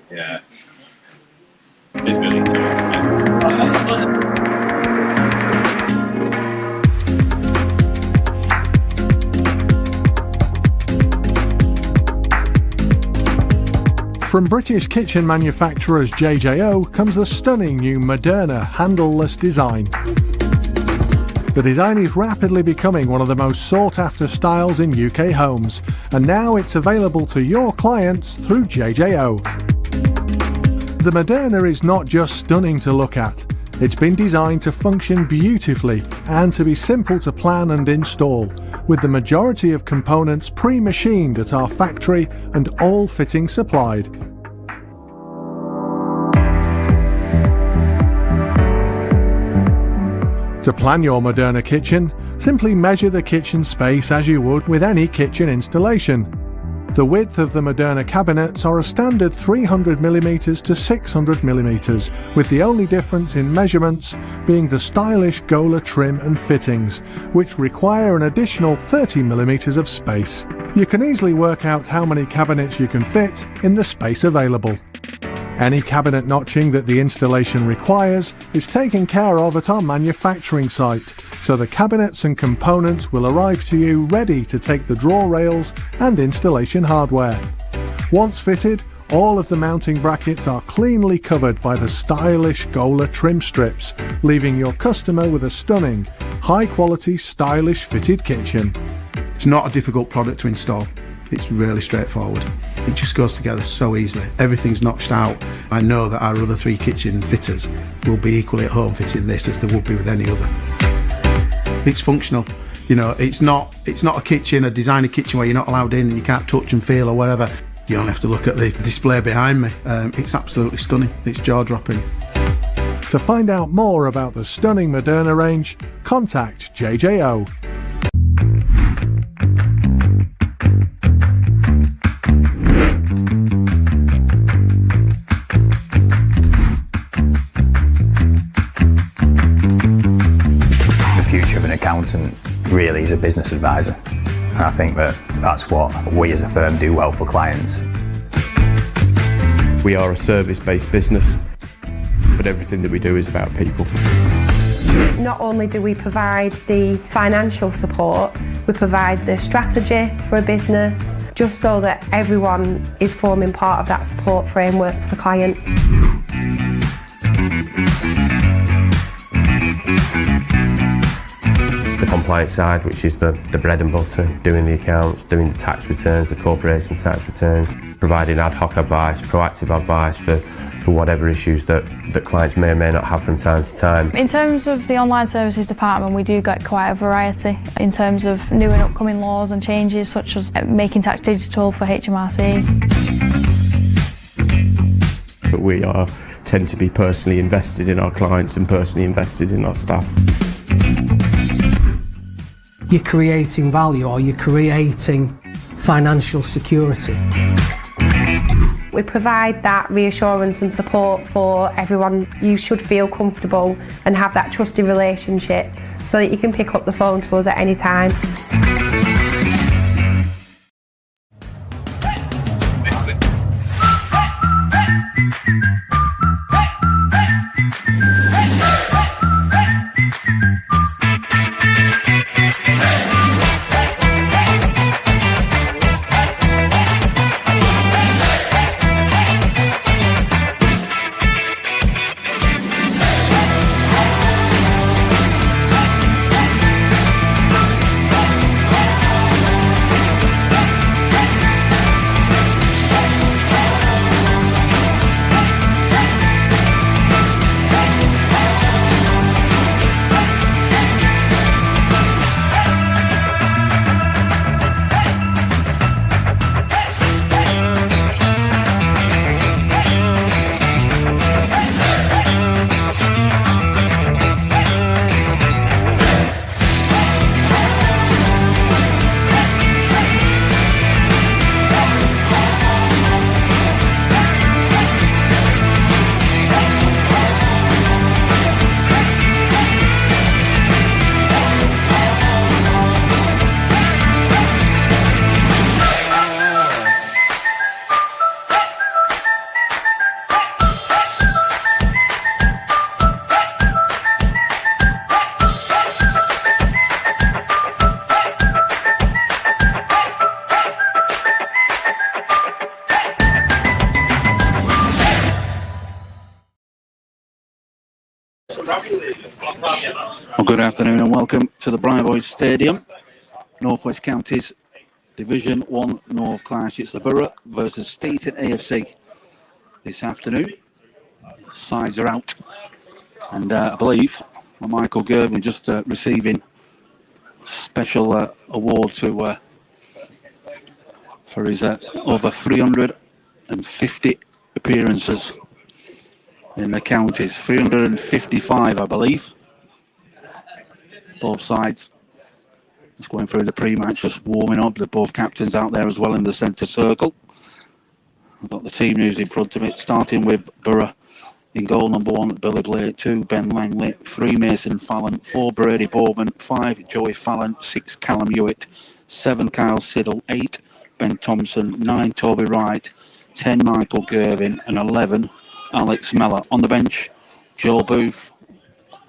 Yeah. It's really cool. From British kitchen manufacturers JJO comes the stunning new Moderna handleless design. The design is rapidly becoming one of the most sought-after styles in UK homes, and now it's available to your clients through JJO. The Moderna is not just stunning to look at, it's been designed to function beautifully and to be simple to plan and install, with the majority of components pre-machined at our factory and all fittings supplied. To plan your Moderna kitchen, simply measure the kitchen space as you would with any kitchen installation. The width of the Moderna cabinets are a standard 300mm to 600mm, with the only difference in measurements being the stylish Gola trim and fittings, which require an additional 30mm of space. You can easily work out how many cabinets you can fit in the space available. Any cabinet notching that the installation requires is taken care of at our manufacturing site, so the cabinets and components will arrive to you ready to take the drawer rails and installation hardware. Once fitted, all of the mounting brackets are cleanly covered by the stylish Gola trim strips, leaving your customer with a stunning, high-quality, stylish fitted kitchen. It's not a difficult product to install. It's really straightforward. It just goes together so easily. Everything's notched out. I know that our other 3 kitchen fitters will be equally at home fitting this as they would be with any other. It's functional. You know, it's not a kitchen, a designer kitchen where you're not allowed in and you can't touch and feel or whatever. You only have to look at the display behind me. It's absolutely stunning. It's jaw-dropping. To find out more about the stunning Moderna range, contact JJO. Accountant really is a business advisor, and I think that's what we as a firm do well for clients. We are a service-based business, but everything that we do is about people. Not only do we provide the financial support, we provide the strategy for a business, just so that everyone is forming part of that support framework for the client. The compliance side, which is the bread and butter, doing the accounts, doing the tax returns, the corporation tax returns, providing ad hoc advice, proactive advice for whatever issues that clients may or may not have from time to time. In terms of the online services department, we do get quite a variety in terms of new and upcoming laws and changes, such as making tax digital for HMRC. But we tend to be personally invested in our clients and personally invested in our staff. You're creating value, or you're creating financial security. We provide that reassurance and support for everyone. You should feel comfortable and have that trusted relationship so that you can pick up the phone to us at any time. Well, good afternoon and welcome to the Borough Stadium. North West Counties Division 1 North clash. It's the Borough versus Steeton AFC this afternoon. Sides are out, and I believe Michael Gervin just receiving special award for his over 350 appearances in the counties. 355, I believe. Both sides just going through the pre-match, just warming up. The both captains out there as well in the centre circle. I've got the team news in front of it, starting with Borough. In goal, number 1, Billy Blair, 2, Ben Langley, 3, Mason Fallon, 4, Brady Bowman, 5, Joey Fallon, 6, Callum Hewitt, 7, Kyle Siddle, 8, Ben Thompson, 9, Toby Wright, 10, Michael Gervin, and 11, Alex Meller. On the bench, Joel Booth,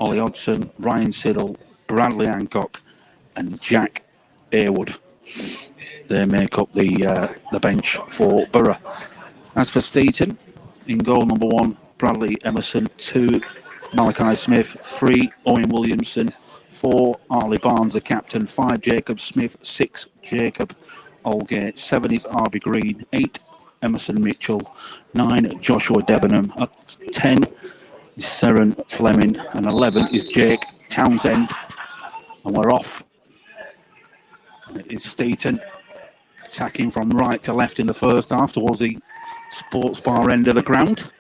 Ollie Hodgson, Ryan Siddle, Bradley Hancock, and Jack Airwood. They make up the bench for Borough. As for Steeton, in goal, number 1, Bradley Emerson, 2, Malachi Smith, 3, Owen Williamson, 4, Arlie Barnes, the captain, 5, Jacob Smith, 6, Jacob Aldgate, 7 is Harvey Green, 8, Emerson Mitchell, 9, Joshua Debenham, 10 is Seren Fleming, and 11 is Jake Townsend. And we're off. It's Steeton attacking from right to left in the first half towards the sports bar end of the ground.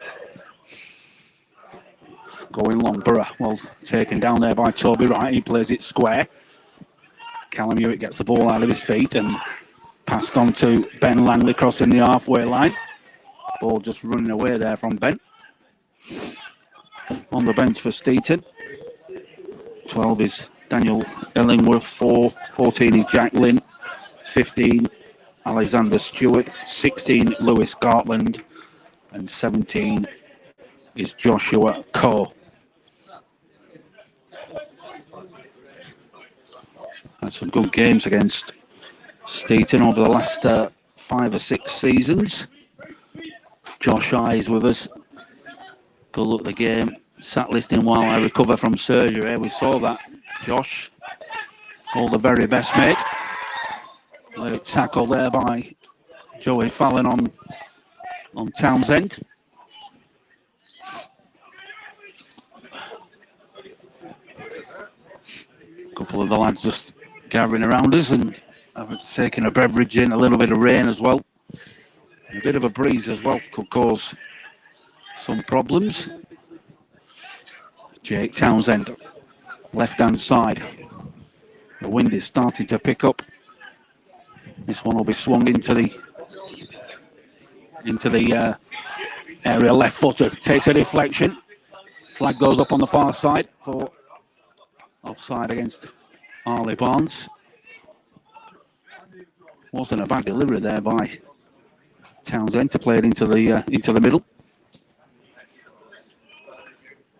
Going long, Borough, well, taken down there by Toby Wright. He plays it square. Callum Hewitt gets the ball out of his feet and passed on to Ben Langley crossing the halfway line. Ball just running away there from Ben. On the bench for Steeton, 12 is Daniel Ellingworth, 14 is Jack Lynn, 15 Alexander Stewart, 16 Lewis Gartland, and 17 is Joshua Coe. Had some good games against Steeton over the last 5 or 6 seasons. Josh Eyes with us. Good look at the game. Sat listening while I recover from surgery. We saw that. Josh, all the very best, mate. Late tackle there by Joey Fallon on Townsend. A couple of the lads just gathering around us and taking a beverage in, a little bit of rain as well. A bit of a breeze as well could cause some problems. Jake Townsend, left-hand side. The wind is starting to pick up. This one will be swung into the area left-footed. Takes a deflection. Flag goes up on the far side for offside against Arlie Barnes. Wasn't a bad delivery there by Townsend to play it into the middle.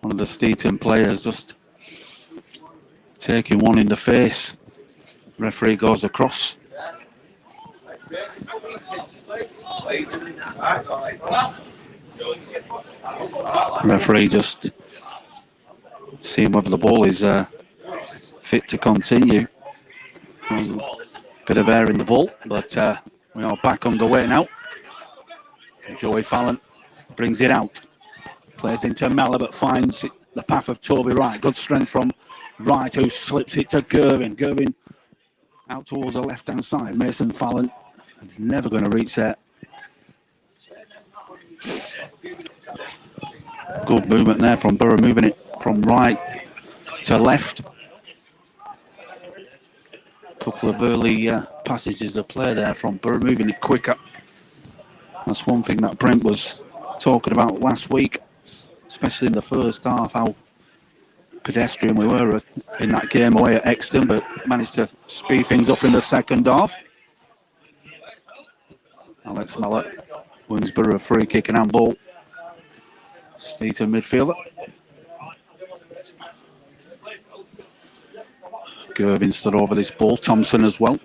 One of the Steeton players just taking one in the face. Referee goes across. Referee just seeing whether the ball is fit to continue. Bit of air in the ball, but we are back underway now. Joey Fallon brings it out. Plays into Meller, but finds the path of Toby Wright. Good strength from Wright, who slips it to Gervin. Gervin out towards the left-hand side. Mason Fallon is never going to reach that. Good movement there from Borough, moving it from right to left. Couple of early passages of play there from Borough, moving it quicker. That's one thing that Brent was talking about last week, especially in the first half, how pedestrian we were in that game away at Exton, but managed to speed things up in the second half. Alex Meller wins Borough a free kick and handball. Steeton midfielder. Gervin stood over this ball. Thompson as well.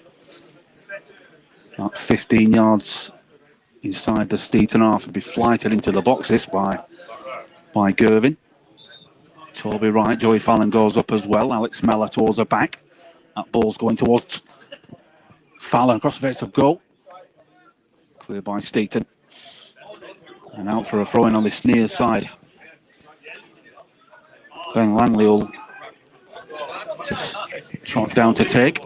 About 15 yards inside the Steeton half, and be flighted into the boxes by Gervin. Toby Wright, Joey Fallon goes up as well. Alex Mellor towards the back. That ball's going towards Fallon across the face of goal. Cleared by Steeton. And out for a throw-in on this near side. Ben Langley will just trot down to take.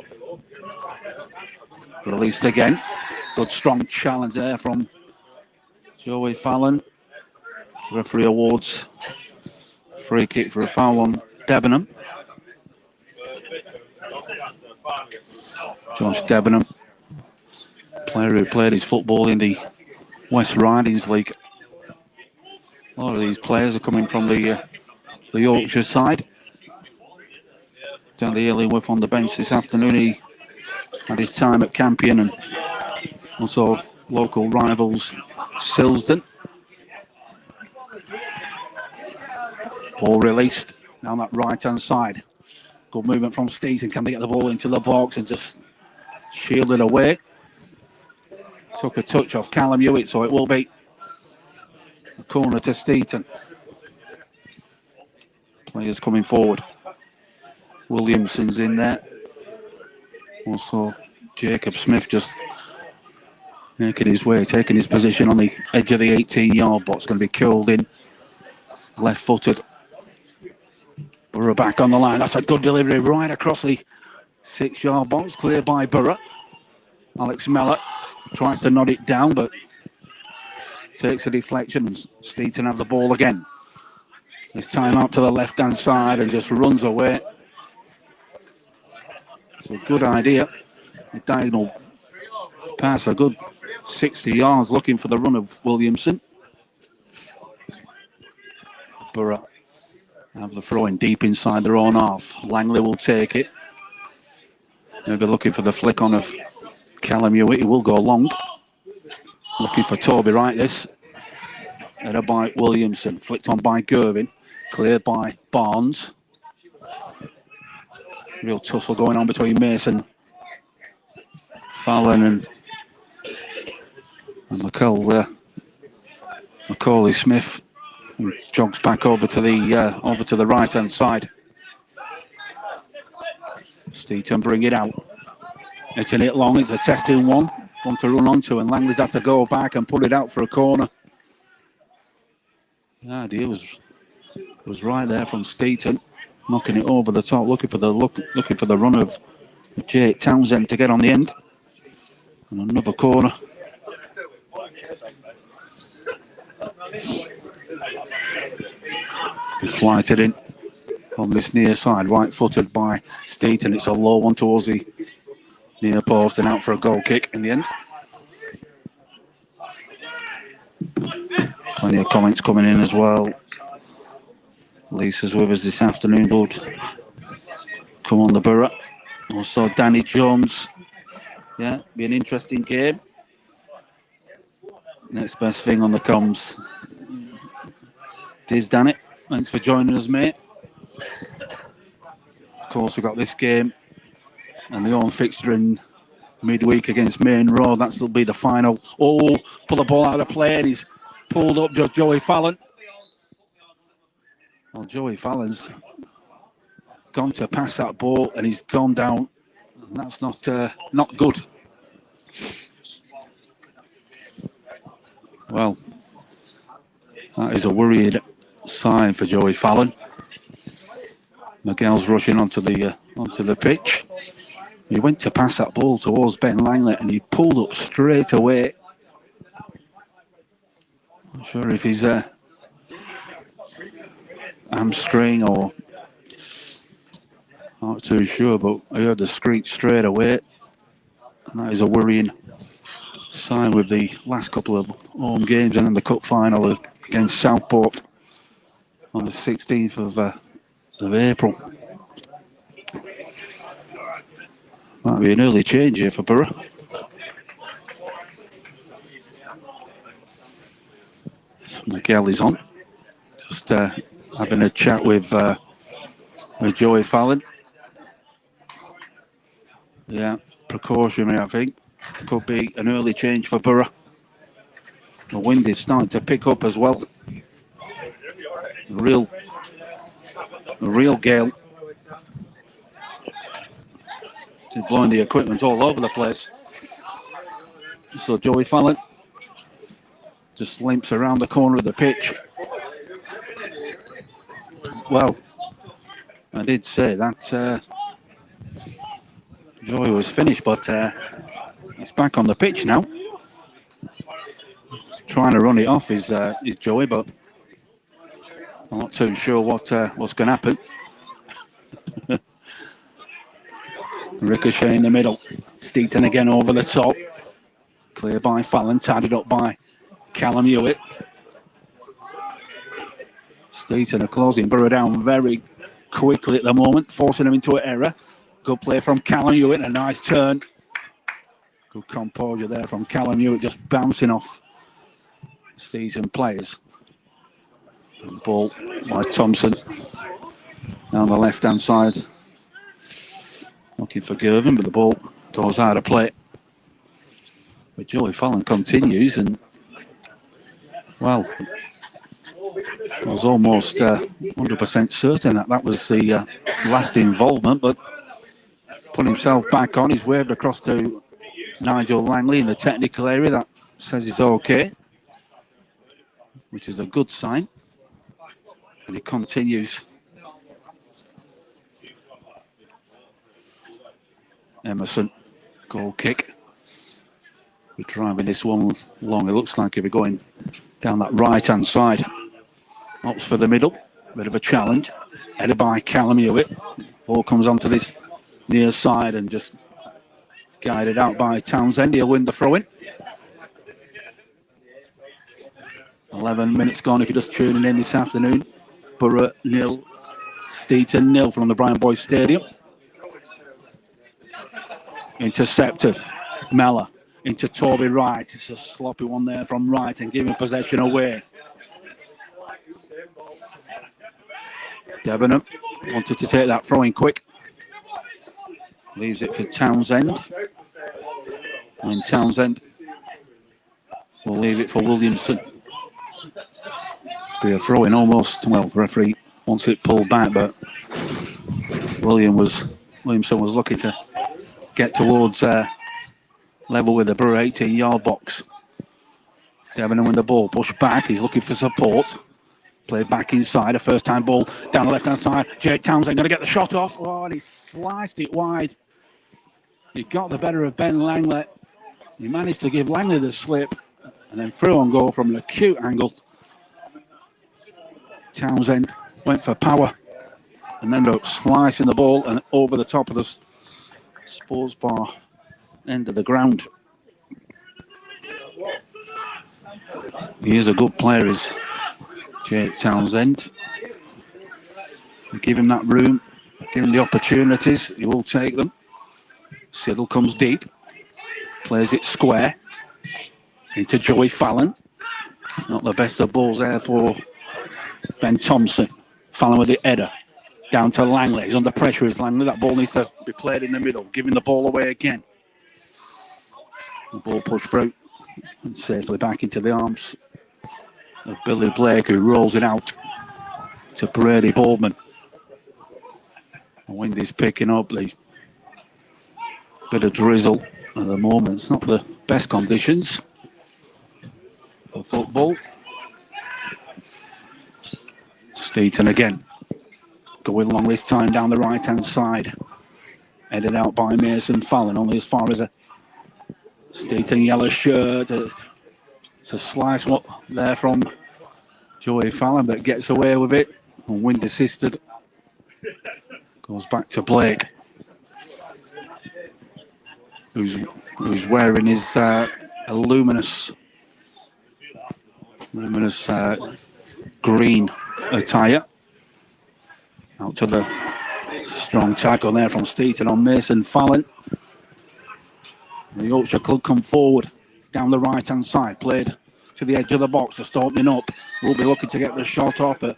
Released again. Good strong challenge there from Joey Fallon. Referee awards free kick for a foul on Debenham. Josh Debenham, player who played his football in the West Ridings League. A lot of these players are coming from the Yorkshire side. Danny Illingworth on the bench this afternoon. He had his time at Campion and also local rivals Silsden. Ball released down that right-hand side. Good movement from Steeton. Can they get the ball into the box and just shield it away? Took a touch off Callum Hewitt, so it will be a corner to Steeton. Players coming forward. Williamson's in there. Also, Jacob Smith just making his way, taking his position on the edge of the 18-yard box. Going to be curled in, left-footed. Borough back on the line. That's a good delivery right across the 6-yard box. Cleared by Borough. Alex Mellor tries to nod it down, but takes a deflection, and Steeton have the ball again. This time out to the left-hand side and just runs away. It's a good idea. A diagonal pass, a good 60 yards, looking for the run of Williamson. Borough have the throw in deep inside their own half. Langley will take it. Maybe looking for the flick on of Callum Hewitt. He will go long. Looking for Toby Wright this. Header by Williamson. Flicked on by Gervin. Cleared by Barnes. Real tussle going on between Mason, Fallon and Macaulay Smith, who jogs back over to the right-hand side. Steeton bring it out. Hitting it long. It's a testing one to run onto, and Langley's had to go back and put it out for a corner. The idea was right there from Steeton, knocking it over the top, looking for the run of Jake Townsend to get on the end. And another corner. Be flighted in on this near side, right-footed by Steeton. It's a low one towards the near post and out for a goal kick in the end. Plenty of comments coming in as well. Lisa's with us this afternoon, bud. Come on, the Borough. Also, Danny Jones. Yeah, be an interesting game. Next best thing on the comms. Diz Danny, thanks for joining us, mate. Of course, we've got this game and the home fixture in midweek against Main Road. That'll be the final. Oh, pull the ball out of play, and he's pulled up just Joey Fallon. Well, Joey Fallon's gone to pass that ball and he's gone down. And that's not good. Well, that is a worrying sign for Joey Fallon. Miguel's rushing onto the pitch. He went to pass that ball towards Ben Langley and he pulled up straight away. Not sure if he's hamstring or not too sure, but I heard the screech straight away, and that is a worrying sign with the last couple of home games and then the cup final against Southport on the 16th of April. Might be an early change here for Borough. Miguel is on, just having a chat with Joey Fallon. Yeah, precautionary, I think. Could be an early change for Borough. The wind is starting to pick up as well. Real a real gale. It's blowing the equipment all over the place. So Joey Fallon just limps around the corner of the pitch. Well, I did say that Joey was finished, but he's back on the pitch now. He's trying to run it off is Joey, but I'm not too sure what's going to happen. Ricochet in the middle. Steeton again over the top. Clear by Fallon, tidied up by Callum Hewitt. Steeton are closing Borough down very quickly at the moment, forcing him into an error. Good play from Callum Hewitt, a nice turn. Good composure there from Callum Hewitt, just bouncing off Steeton players. And ball by Thompson down the left-hand side. Looking for Gervin, but the ball goes out of play. But Joey Fallon continues, and well, I was almost 100% certain that was the last involvement, but put himself back on. He's waved across to Nigel Langley in the technical area. That says it's okay, which is a good sign. And he continues. Emerson, goal kick. We're driving this one along. It looks like he'll be going down that right-hand side. Opts for the middle. Bit of a challenge. Headed by Callum Hewitt. Ball comes onto this near side and just guided out by Townsend. He'll win the throw-in. 11 minutes gone if you're just tuning in this afternoon. Borough 0, Steeton 0 from the Brian Boyce Stadium. Intercepted. Mellor into Toby Wright. It's a sloppy one there from Wright and giving possession away. Debenham wanted to take that throw in quick. Leaves it for Townsend. And Townsend will leave it for Williamson. Be a throw in almost. Well, the referee wants it pulled back, but Williamson was lucky to get towards level with the Borough 18-yard box. Debenham with the ball, pushed back. He's looking for support. Played back inside, a first-time ball down the left-hand side. Jake Townsend going to get the shot off. Oh, and he sliced it wide. He got the better of Ben Langley. He managed to give Langley the slip and then through on goal from an acute angle. Townsend went for power and ended up slicing the ball and over the top of the sports bar end of the ground. He is a good player, is Jake Townsend. You give him that room, give him the opportunities, he will take them. Siddle comes deep, plays it square into Joey Fallon. Not the best of balls there for Ben Thompson. Fallon with the header. Down to Langley. He's under pressure, is Langley. That ball needs to be played in the middle, giving the ball away again. The ball pushed through and safely back into the arms of Billy Blake, who rolls it out to Brady Boardman. The wind is picking up, the bit of drizzle at the moment. It's not the best conditions for football. Steeton again, going long this time down the right-hand side. Headed out by Mason Fallon, only as far as a Steeton yellow shirt. It's a slice there from Joey Fallon, but gets away with it. And wind assisted. Goes back to Blake, who's wearing his luminous green attire. Out to the strong tackle there from Steeton on Mason Fallon. The Yorkshire club come forward down the right-hand side, played to the edge of the box, just opening up. We'll be looking to get the shot off, but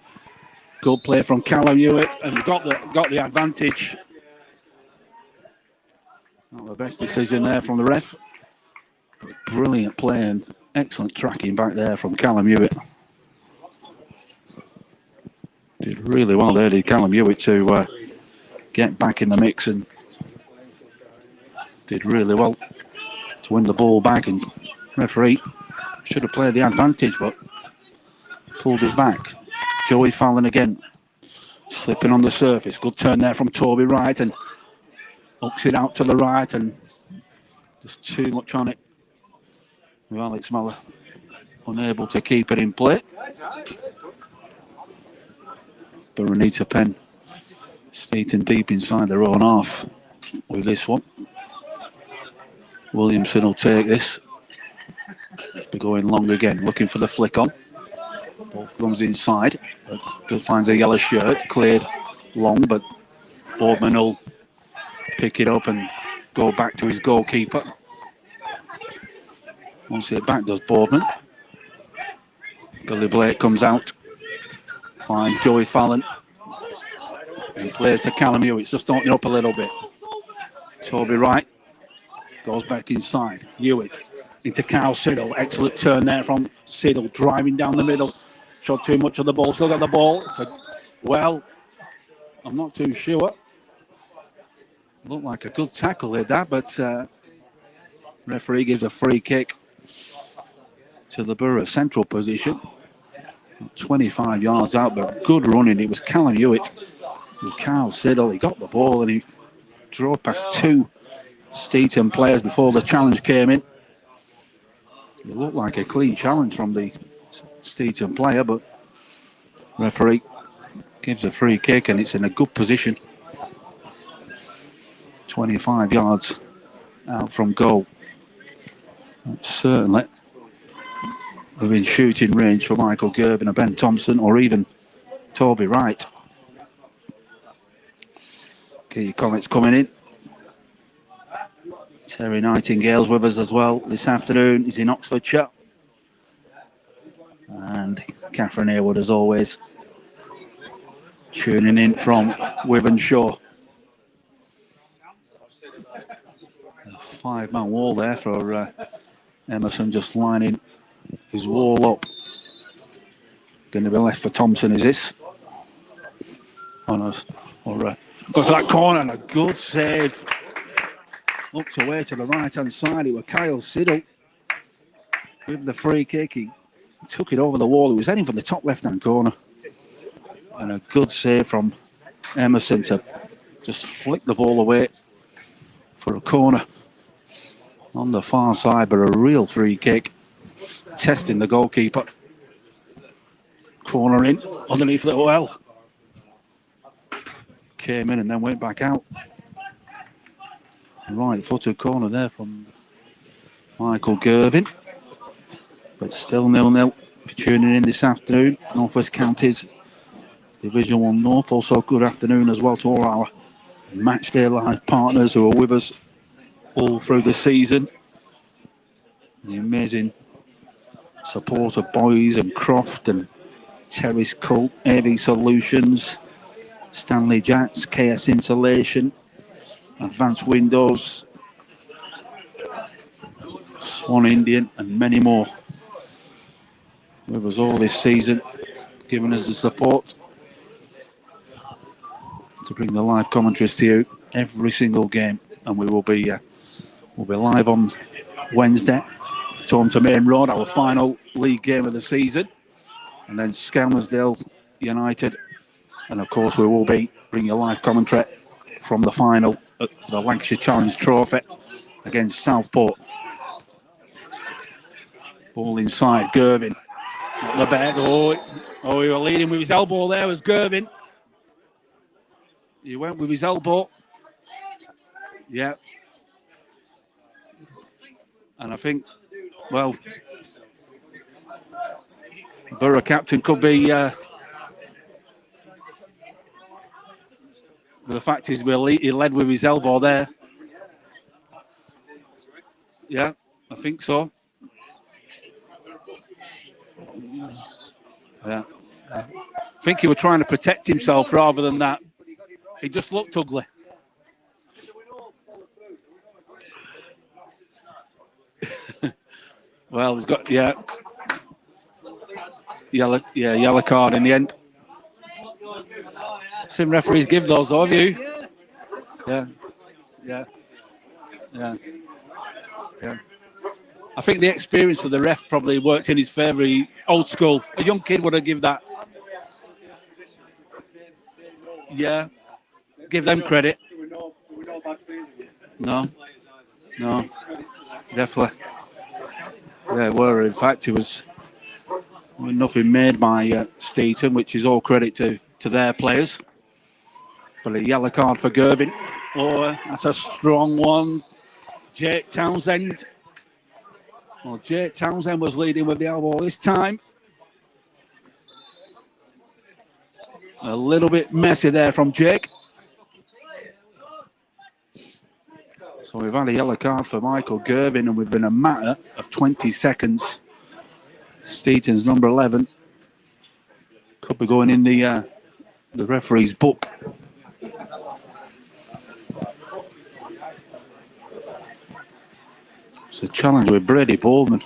good play from Callum Hewitt, and got the advantage. Not the best decision there from the ref. But brilliant play and excellent tracking back there from Callum Hewitt. Did really well there, did Callum Hewitt, to get back in the mix, and did really well to win the ball back, and referee should have played the advantage but pulled it back. Joey Fallon again, slipping on the surface. Good turn there from Toby Wright, and hooks it out to the right, and just too much on it. With Alex Muller unable to keep it in play. Borough need to pen Steeton deep inside their own half with this one. Williamson will take this. Be going long again, looking for the flick on. Ball comes inside, but finds a yellow shirt, cleared long, but Boardman will pick it up and go back to his goalkeeper. Wants it back, does Boardman. Billy Blake comes out, finds Joey Fallon, and plays to Callum Hewitt. It's just opening up a little bit. Toby Wright goes back inside. Hewitt into Kyle Siddle. Excellent turn there from Siddle, driving down the middle. Shot too much of the ball, still got the ball. Well, I'm not too sure. Looked like a good tackle there, that, but referee gives a free kick to the Borough central position. 25 yards out, but good running. It was Callum Hewitt with Kyle Siddle. He got the ball and he drove past two Steeton players before the challenge came in. It looked like a clean challenge from the Steeton player, but referee gives a free kick and it's in a good position. 25 yards out from goal. Certainly within shooting range for Michael Gervin or Ben Thompson or even Toby Wright. Key comments coming in. Terry Nightingale's with us as well this afternoon. He's in Oxfordshire. And Catherine Harewood, as always, tuning in from Wythenshawe. A five-man wall there for Emerson, just lining his wall up. Going to be left for Thompson, is this? Oh no, go to that corner and a good save. Looked away to the right-hand side. It was Kyle Siddle with the free kick. He took it over the wall. He was heading for the top left-hand corner. And a good save from Emerson to just flick the ball away for a corner on the far side, but a real free kick. Testing the goalkeeper. Corner in, underneath the well. Came in and then went back out. Right footed corner there from Michael Gervin. But still 0-0 for tuning in this afternoon. North West Counties Division 1 North. Also good afternoon as well to all our Matchday Live partners who are with us all through the season. The amazing support of Boys and Croft and Terrace Cult, AV Solutions, Stanley Jacks, KS Insulation, Advanced Windows, Swan Indian and many more with us all this season, giving us the support to bring the live commentaries to you every single game. And we will be live on Wednesday at home to Main Road, our final league game of the season, and then Skelmersdale United, and of course we will be bringing a live commentary from the final at the Lancashire Challenge Trophy against Southport. Ball inside, Gervin. Not the back. Oh, he was leading with his elbow there, was Gervin. He went with his elbow. Yeah. And I think, well, Borough captain could be... the fact is, he led with his elbow there. Yeah, I think so. Yeah. I think he was trying to protect himself rather than that. He just looked ugly. Well, he's got, yellow card in the end. Seen referees give those, though, have you? Yeah. I think the experience of the ref probably worked in his favour. Old school. A young kid would have given that. Yeah. Give them credit. No. Definitely. There were. In fact, it was nothing made by Steeton, which is all credit to their players. But a yellow card for Gervin. Oh, that's a strong one. Jake Townsend. Well, Jake Townsend was leading with the elbow this time. A little bit messy there from Jake. So we've had a yellow card for Michael Gervin, and we've been a matter of 20 seconds. Steeton's number 11 could be going in the referee's book. It's a challenge with Brady Bowman.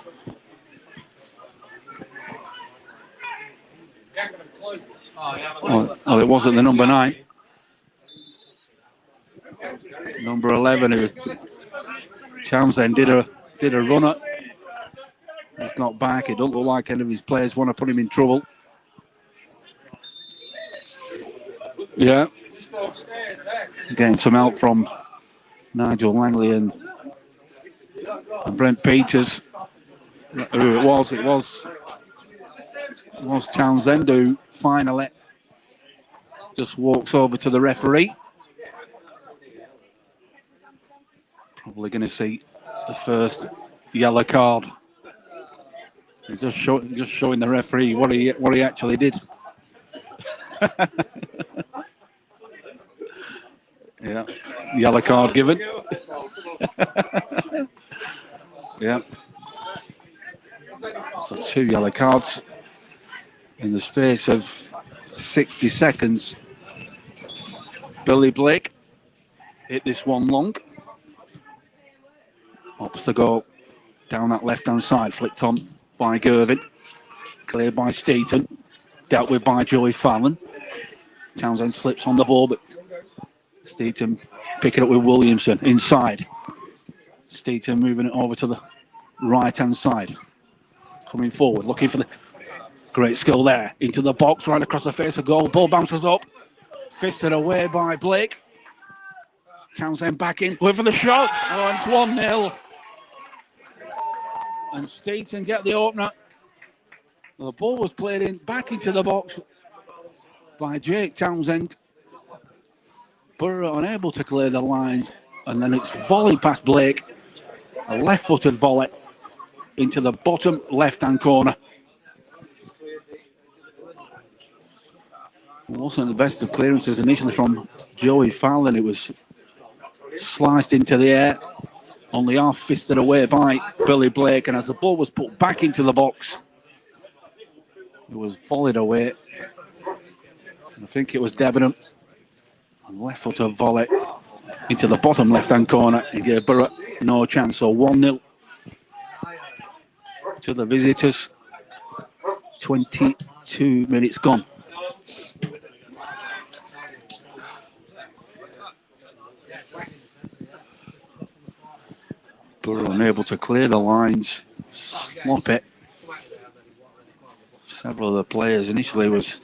Well, it wasn't the number 9. Number 11, it was Townsend did a runner. He's not back. It doesn't look like any of his players want to put him in trouble. Yeah. Getting some help from Nigel Langley and Brent Peters. Who it was Townsend who finally just walks over to the referee. Probably going to see the first yellow card. He's just showing the referee what he actually did. Yeah, yellow card given. Yeah. So 2 yellow cards in the space of 60 seconds. Billy Blake hit this one long. Opts to go down that left-hand side, flicked on by Gervin. Cleared by Steeton. Dealt with by Joey Fallon. Townsend slips on the ball, but Steeton picking up with Williamson inside. Steeton moving it over to the right-hand side. Coming forward, looking for the great skill there. Into the box, right across the face of goal. Ball bounces up. Fisted away by Blake. Townsend back in, going for the shot. Oh, and it's 1-0. And Steeton get the opener. Well, the ball was played in back into the box by Jake Townsend. Borough unable to clear the lines, and then it's volleyed past Blake. A left-footed volley into the bottom left-hand corner. It wasn't the best of clearances initially from Joey Fallon. It was sliced into the air, only half fisted away by Billy Blake, and as the ball was put back into the box, it was volleyed away. I think it was Debenham. And left-footed volley into the bottom left-hand corner and gave Borough no chance. So 1-0 to the visitors. 22 minutes gone. Borough unable to clear the lines. Sloppy. Several of the players initially was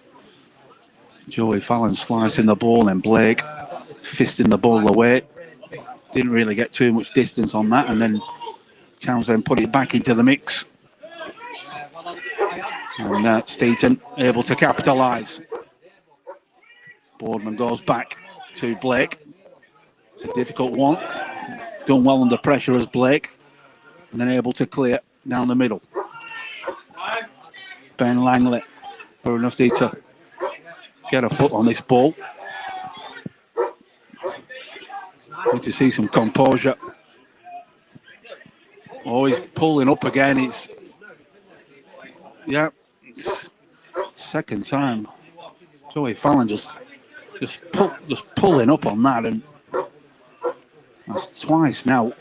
Joey Fallon slicing the ball and Blake fisting the ball away. Didn't really get too much distance on that, and then Townsend put it back into the mix. And Steeton able to capitalise. Boardman goes back to Blake. It's a difficult one. Done well under pressure as Blake, and then able to clear down the middle. Ben Langley, Borough need to get a foot on this ball. Need to see some composure. Oh, he's pulling up again. It's second time. Joey Fallon just pulling up on that, and that's twice now.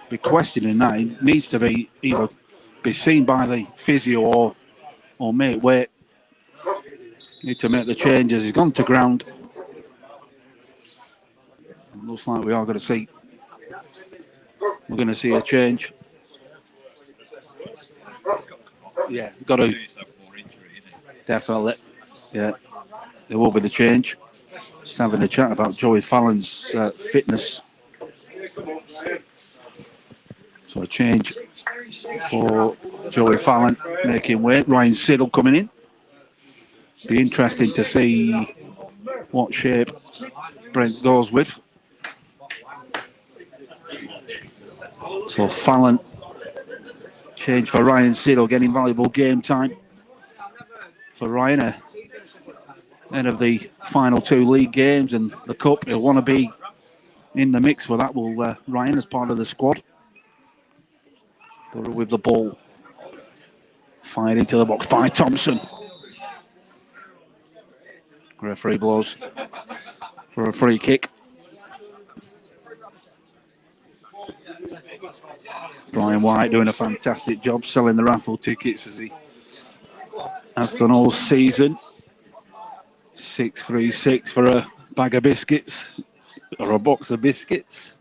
Be questioning that. He needs to be either be seen by the physio or make weight. Need to make the changes. He's gone to ground. looks like we are going to see. We're going to see a change. Yeah, got to. Definitely. Yeah, there will be the change. Just having a chat about Joey Fallon's fitness. So a change for Joey Fallon, making weight. Ryan Siddle coming in. Be interesting to see what shape Brent goes with. So Fallon, change for Ryan Siddle, getting valuable game time for Ryan ahead of the final 2 league games and the cup. He'll want to be in the mix for that. Will Ryan as part of the squad. Borough with the ball, fired into the box by Thompson. Referee blows for a free kick. Brian White doing a fantastic job selling the raffle tickets as he has done all season. 6.36 for a bag of biscuits or a box of biscuits.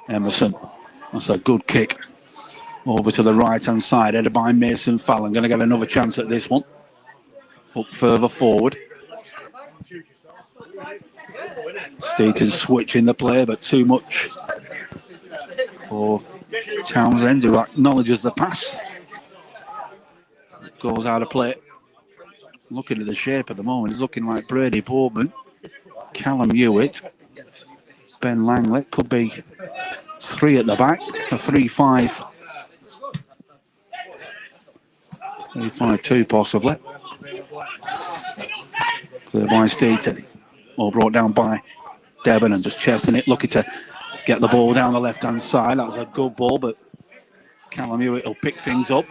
Emerson, that's a good kick. Over to the right-hand side, headed by Mason Fallon. Going to get another chance at this one. Up further forward. Steeton switching the play, but too much for Townsend, who acknowledges the pass. Goes out of play. Looking at the shape at the moment, he's looking like Brady Boardman, Callum Hewitt, Ben Langley. Could be 3 at the back, a 3-5. 3-5-2 possibly. Clear by Steeton. All brought down by Devon and just chesting it, looking to get the ball down the left-hand side. That was a good ball, but Callum Hewitt will pick things up.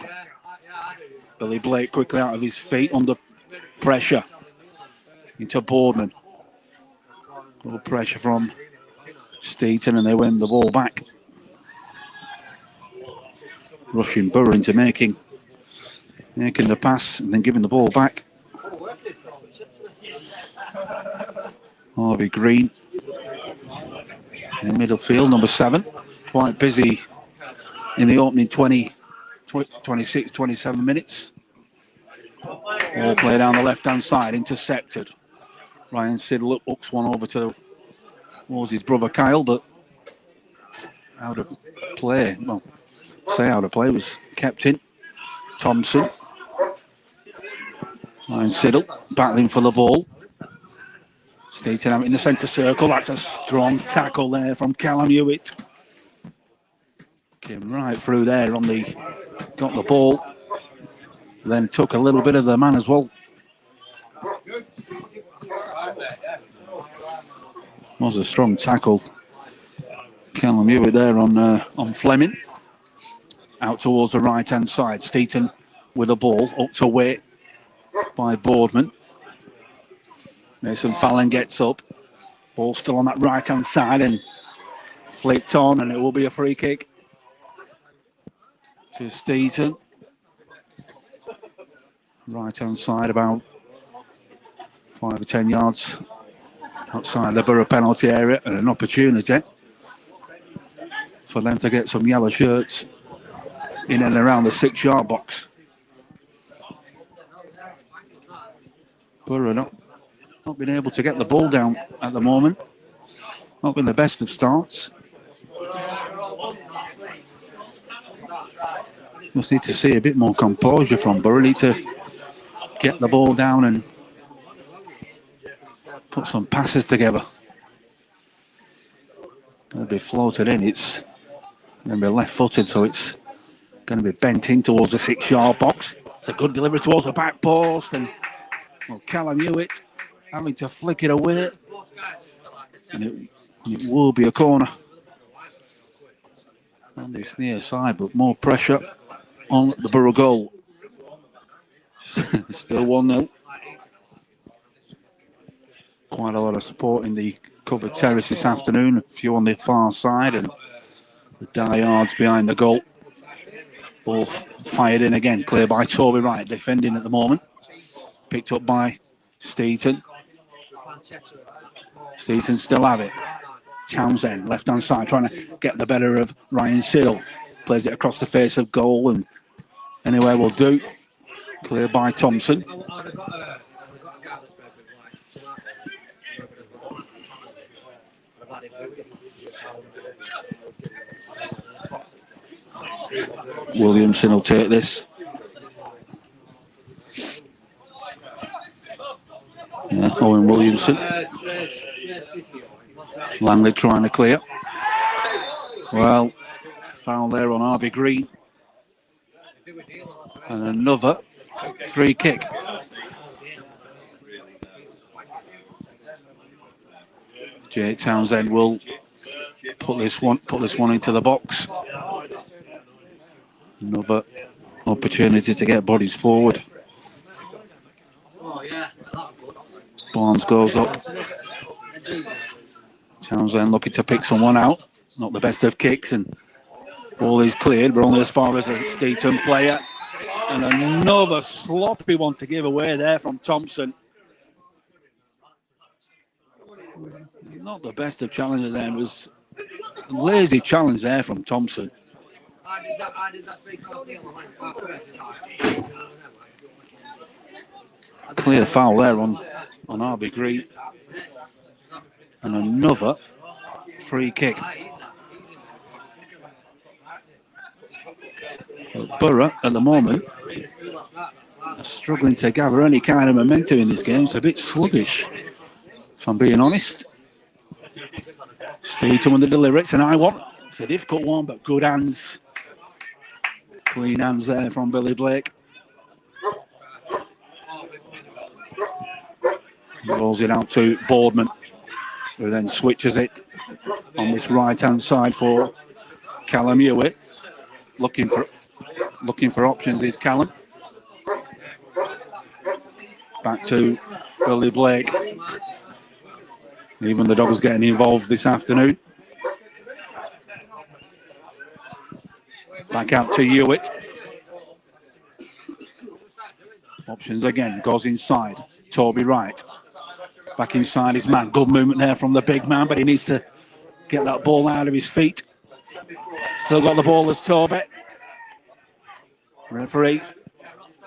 Billy Blake quickly out of his feet under pressure into Boardman. Good pressure from Steeton and they win the ball back. Rushing Borough into making the pass and then giving the ball back. Harvey Green in middle field, number 7. Quite busy in the opening 26, 27 minutes. Ball play down the left-hand side, intercepted. Ryan Siddle hooks one over towards his brother Kyle, but out of play. Well, say out of play, was kept in. Thompson. Ryan Siddle battling for the ball. Steeton out in the centre circle. That's a strong tackle there from Callum Hewitt. Came right through there got the ball. Then took a little bit of the man as well. Was a strong tackle. Callum Hewitt there on Fleming. Out towards the right-hand side. Steeton with the ball up to Waite by Boardman. Mason Fallon gets up. Ball still on that right-hand side and flicked on, and it will be a free kick to Steeton. Right-hand side, about 5 or 10 yards outside the Borough penalty area, and an opportunity for them to get some yellow shirts in and around the 6-yard box. Borough not been able to get the ball down at the moment. Not been the best of starts. Just need to see a bit more composure from Borough. Need to get the ball down and put some passes together. Going to be floated in. It's going to be left-footed, so it's going to be bent in towards the 6-yard box. It's a good delivery towards the back post, and Callum Hewitt having to flick it away, and it will be a corner on this near side, but more pressure on the Borough goal. Still 1-0. Quite a lot of support in the covered terrace this afternoon. A few on the far side and the diehards behind the goal. Ball fired in again, clear by Toby Wright, defending at the moment. Picked up by Steeton. Steeton still have it. Townsend, left-hand side, trying to get the better of Ryan Siddle. Plays it across the face of goal, and anywhere will do. Cleared by Thompson. Williamson will take this. Yeah, Owen Williamson. Langley trying to clear. Well, foul there on Harvey Green. And another free kick. Jay Townsend will put this one into the box. Another opportunity to get bodies forward. Barnes goes up. Townsend looking to pick someone out. Not the best of kicks, and ball is cleared, but only as far as a Steeton player. And another sloppy one to give away there from Thompson. Not the best of challenges there. It was a lazy challenge there from Thompson. Clear foul there on Harvey Green. And another free kick. But Borough at the moment are struggling to gather any kind of momentum in this game. It's a bit sluggish, if I'm being honest. Steeton with the delivery. It's an high one. It's a difficult one, but good hands. Clean hands there from Billy Blake. He rolls it out to Boardman, who then switches it on this right-hand side for Callum Hewitt. Looking for options is Callum. Back to Billy Blake. Even the Dogs getting involved this afternoon. Back out to Hewitt. Options again, goes inside. Toby Wright. Back inside his man. Good movement there from the big man, but he needs to get that ball out of his feet. Still got the ball as Toby. Referee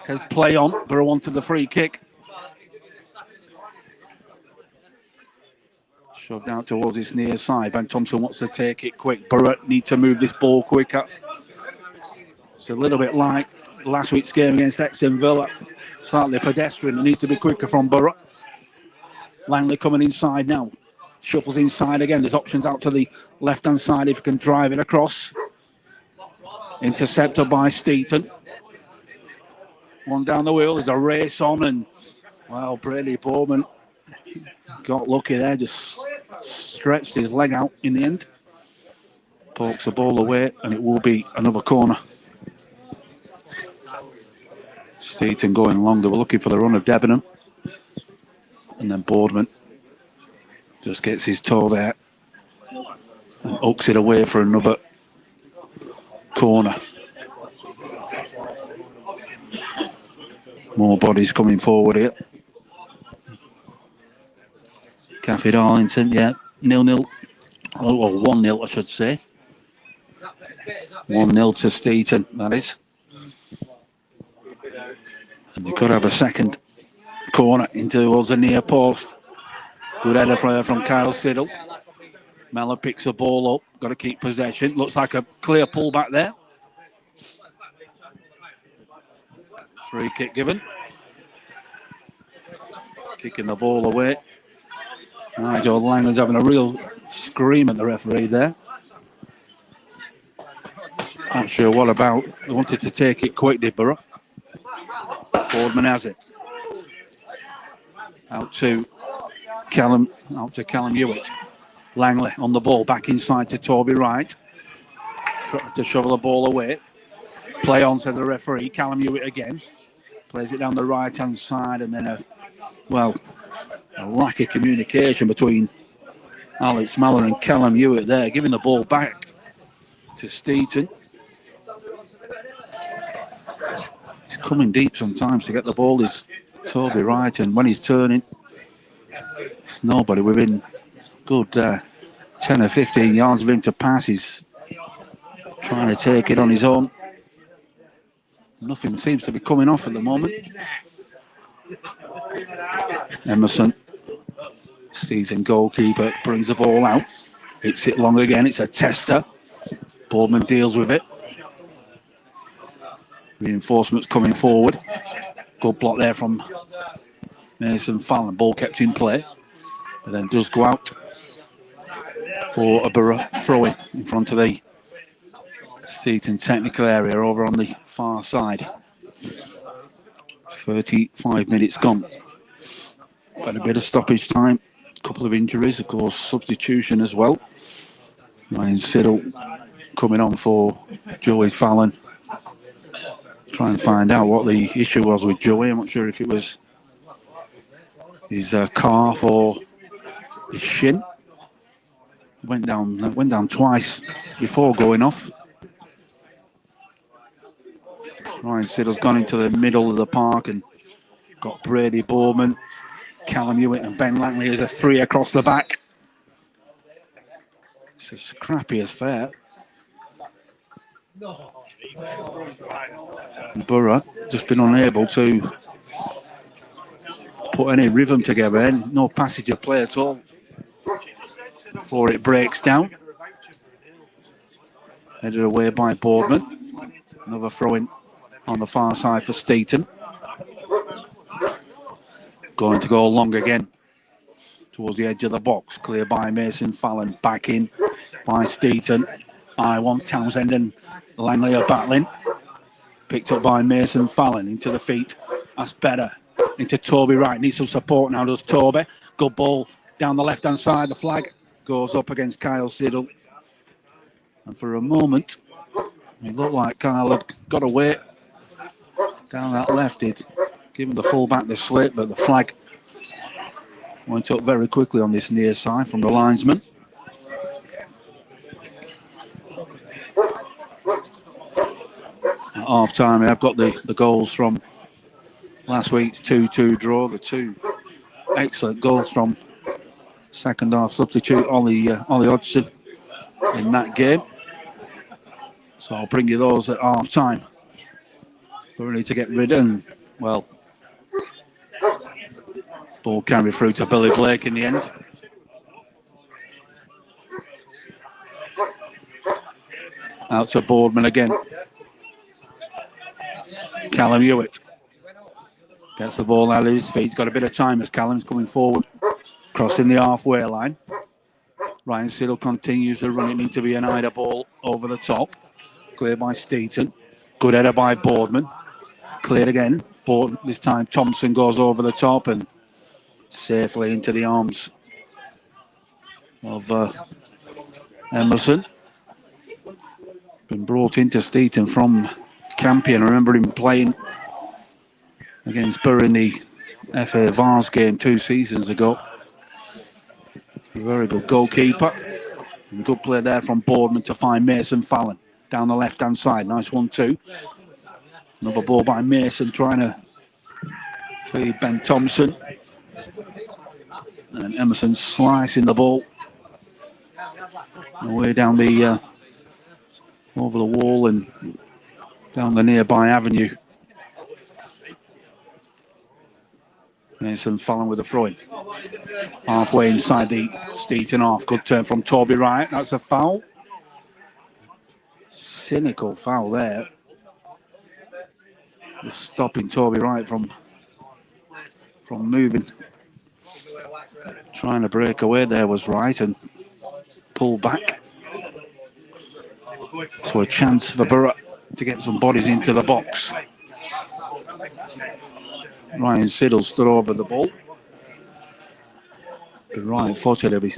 says play on. Borough wanted the free kick. Shoved out towards his near side. Ben Thompson wants to take it quick. Borough need to move this ball quicker. It's a little bit like last week's game against Exton Villa. Slightly pedestrian. It needs to be quicker from Borough. Langley coming inside now. Shuffles inside again. There's options out to the left-hand side if you can drive it across. Intercepted by Steeton. One down the wheel. There's a race on, and well, Brady Bowman got lucky there. Just stretched his leg out in the end. Pokes the ball away, and it will be another corner. Steeton going long. They were looking for the run of Debenham. And then Boardman just gets his toe there and hooks it away for another corner. More bodies coming forward here. Caffey Darlington, yeah, 0-0. Or 1-0, I should say. 1-0 to Steeton, that is. And they could have a second corner into towards the near post. Good header from Kyle Siddle. Mellor picks the ball up. Got to keep possession. Looks like a clear pull back there. Free kick given. Kicking the ball away. Nigel Langland's having a real scream at the referee there. Not sure what about. They wanted to take it quick, did Borough. Boardman has it. Out to Callum Hewitt. Langley on the ball, back inside to Toby Wright. Trying to shovel the ball away. Play on, says the referee. Callum Hewitt again. Plays it down the right-hand side, and then a lack of communication between Alex Mellor and Callum Hewitt there, giving the ball back to Steeton. He's coming deep sometimes to get the ball. Is Toby Wright, and when he's turning, There's nobody within good 10 or 15 yards of him to pass. He's trying to take it on his own. Nothing seems to be coming off at the moment. Emerson, Steeton goalkeeper, brings the ball out. Hits it long again. It's a tester. Boardman deals with it. Reinforcements coming forward. Good block there from Mason Fallon. Ball kept in play, but then does go out for a Borough throw-in in front of the Steeton technical area over on the far side. 35 minutes gone. Got a bit of stoppage time. A couple of injuries, of course, substitution as well. Ryan Siddle coming on for Joey Fallon. Try and find out what the issue was with Joey. I'm not sure if it was his calf or his shin. Went down twice before going off. Ryan Siddle's gone into the middle of the park and got Brady Boardman, Callum Hewitt and Ben Langley as a three across the back. It's as scrappy as fair. Borough just been unable to put any rhythm together, no passage of play at all before it breaks down. Headed away by Boardman. Another throw-in on the far side for Steeton. Going to go long again towards the edge of the box. Clear by Mason Fallon. Back in by Steeton. I want Townsend and Langley are battling. Picked up by Mason Fallon into the feet. That's better. Into Toby Wright. Needs some support now, does Toby. Good ball down the left-hand side. The flag goes up against Kyle Siddle. And for a moment, it looked like Kyle had got away down that left. He'd given the full-back the slip, but the flag went up very quickly on this near side from the linesman. At half-time, I've got the goals from last week's 2-2 draw, the two excellent goals from second half substitute Ollie Hodgson in that game. So I'll bring you those at half-time. But we need to get rid of, well, ball carried through to Billy Blake in the end. Out to Boardman again. Callum Hewitt gets the ball out of his feet. He's got a bit of time as Callum's coming forward, crossing the halfway line. Ryan Siddle continues to run it into be an Ida ball over the top. Cleared by Steeton. Good header by Boardman. Cleared again. This time Thompson goes over the top and safely into the arms of Emerson. Been brought into Steeton from Campion. I remember him playing against Borough in the FA Vars game 2 seasons ago. A very good goalkeeper. And good play there from Boardman to find Mason Fallon down the left-hand side. Nice 1-2. Another ball by Mason trying to feed Ben Thompson. And Emerson slicing the ball away down the over the wall and down the nearby avenue. Mason Fallon with a throw-in. Halfway inside the Steeton half. Good turn from Toby Wright. That's a foul. Cynical foul there. Just stopping Toby Wright from moving. Trying to break away there was Wright and pull back. So a chance for Borough to get some bodies into the box. Ryan Siddle stood over the ball. But right footed, he'll be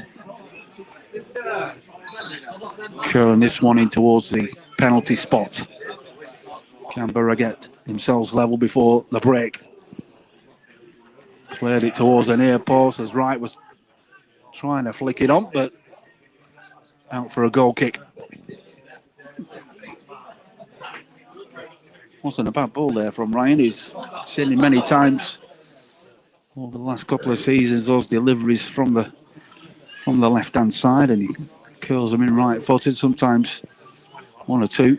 curling this one in towards the penalty spot. Can Borough get themselves level before the break? Played it towards the near post as Wright was trying to flick it on, but out for a goal kick. Wasn't a bad ball there from Ryan. He's seen him many times over the last couple of seasons, those deliveries from the left-hand side, and he curls them in right-footed. Sometimes one or two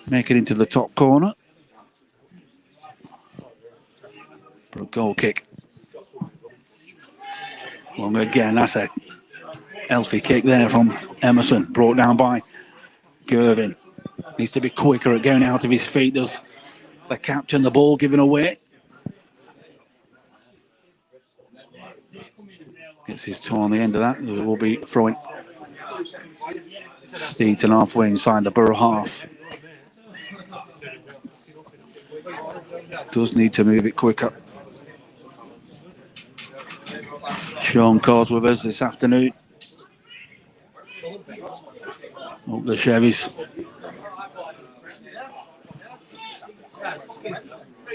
make it into the top corner. For a goal kick. Long again, that's a healthy kick there from Emerson, brought down by Gervin. Needs to be quicker at going out of his feet, does the captain. The ball given away. Gets his toe on the end of that. It will be throwing Steeton halfway inside the Borough half. Does need to move it quicker. Sean Cord's with us this afternoon. Up the Chevys.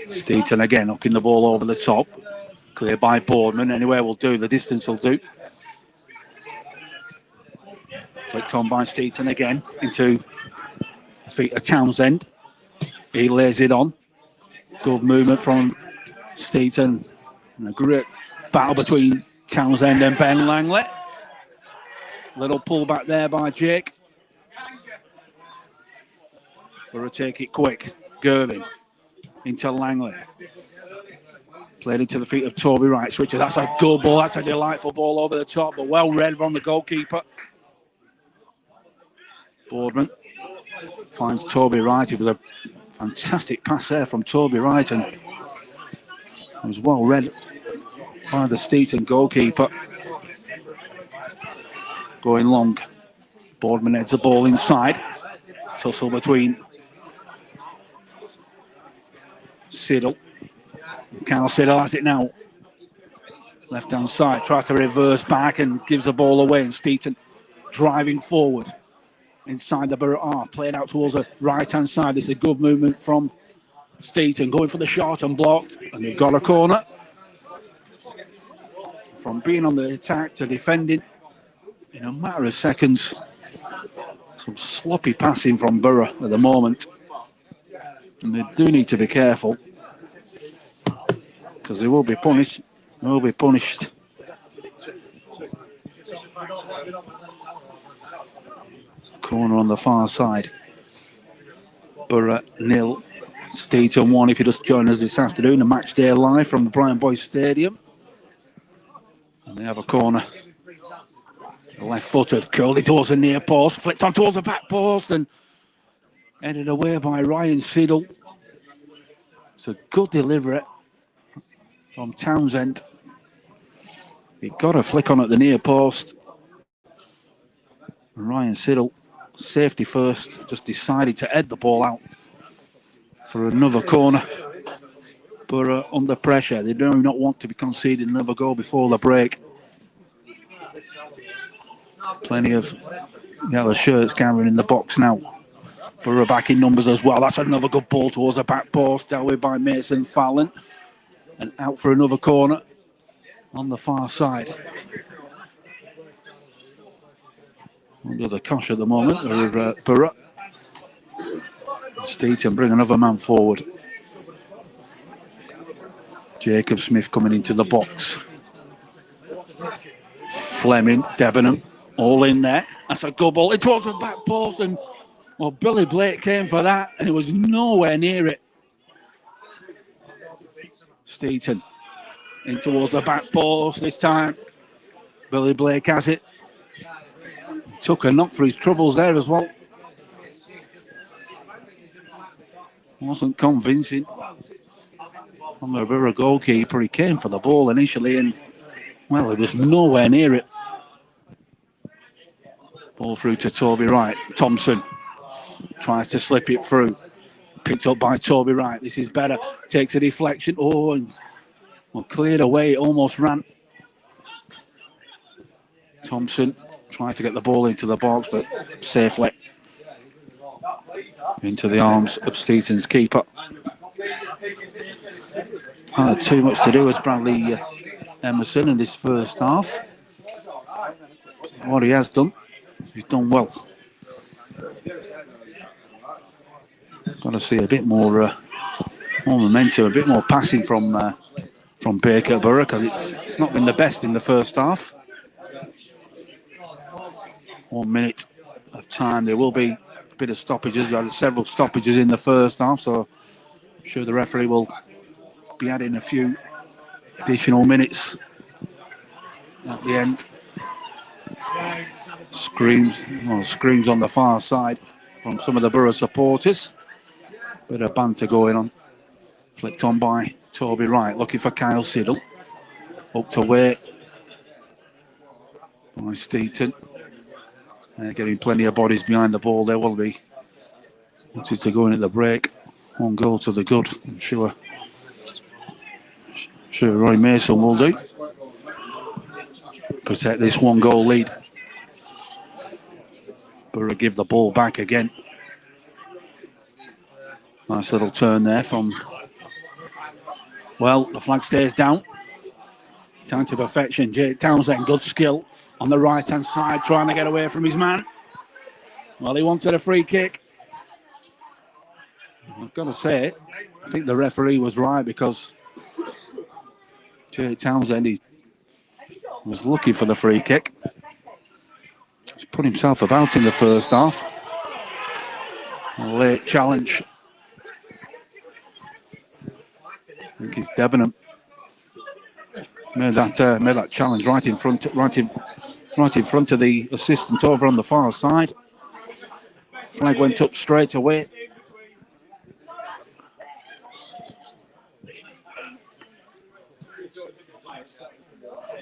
Steeton again knocking the ball over the top. Clear by Boardman. Anywhere will do. The distance will do. Flicked on by Steeton again into the feet of Townsend. He lays it on. Good movement from Steeton. And a great battle between Townsend and Ben Langley. Little pull back there by Jake. Borough take it quick. Gervin into Langley. Played into the feet of Toby Wright. Switcher. That's a good ball. That's a delightful ball over the top, but well read from the goalkeeper. Boardman finds Toby Wright. It was a fantastic pass there from Toby Wright, and it was well read by the Steeton goalkeeper. Going long. Boardman heads the ball inside. Tussle between Siddle. Carl Siddle has it now. Left hand side. Tries to reverse back and gives the ball away. And Steeton driving forward inside the Borough half. Played out towards the right hand side. This is a good movement from Steeton. Going for the shot and blocked. And they've got a corner. From being on the attack to defending in a matter of seconds. Some sloppy passing from Borough at the moment. And they do need to be careful, because they will be punished. They will be punished. Corner on the far side. Borough 0, Steeton 1. If you just join us this afternoon, a match day live from the Brian Boyce Stadium. And they have a corner. Left-footed, curled it towards the near post, flicked on towards the back post, and headed away by Ryan Siddle. It's a good delivery from Townsend. He got a flick on at the near post. And Ryan Siddle, safety first, just decided to head the ball out for another corner. But under pressure, they do not want to be conceding another goal before the break. Plenty of yellow shirts gathering in the box now. Borough back in numbers as well. That's another good ball towards the back post, dealt with by Mason Fallon. And out for another corner on the far side. Under the cosh at the moment of Borough. Steeton bring another man forward. Jacob Smith coming into the box. Fleming, Debenham, all in there. That's a good ball. It was the back post, and well, Billy Blake came for that, and it was nowhere near it. Steeton in towards the back post this time. Billy Blake has it. He took a knock for his troubles there as well. Wasn't convincing from the Borough goalkeeper. He came for the ball initially, and well, it was nowhere near it. Ball through to Toby Wright. Thompson tries to slip it through. Picked up by Toby Wright. This is better. Takes a deflection. Oh, and well, cleared away. It almost ran. Thompson tries to get the ball into the box, but safely into the arms of Steeton's keeper. Not had too much to do as Bradley Emerson in this first half. What he has done, he's done well. Got to see a bit more momentum, a bit more passing from from Bacup Borough, because it's not been the best in the first half. 1 minute of time. There will be a bit of stoppages. We had several stoppages in the first half, so I'm sure the referee will be adding a few additional minutes at the end. Screams on the far side from some of the Borough supporters. Bit of banter going on. Flicked on by Toby Wright, looking for Kyle Siddle. Up to wait by Steeton. Getting plenty of bodies behind the ball. There will be. Wanted to go in at the break. 1 goal to the good, I'm sure. Roy Mason will do. Protect this 1 goal lead. Borough give the ball back again. Nice little turn there from... Well, the flag stays down. Time to perfection. Jake Townsend, good skill on the right-hand side, trying to get away from his man. Well, he wanted a free kick. I've got to say, I think the referee was right, because Jake Townsend, he was looking for the free kick. He's put himself about in the first half. A late challenge. I think it's Debenham made that challenge right in front of the assistant over on the far side. Flag went up straight away.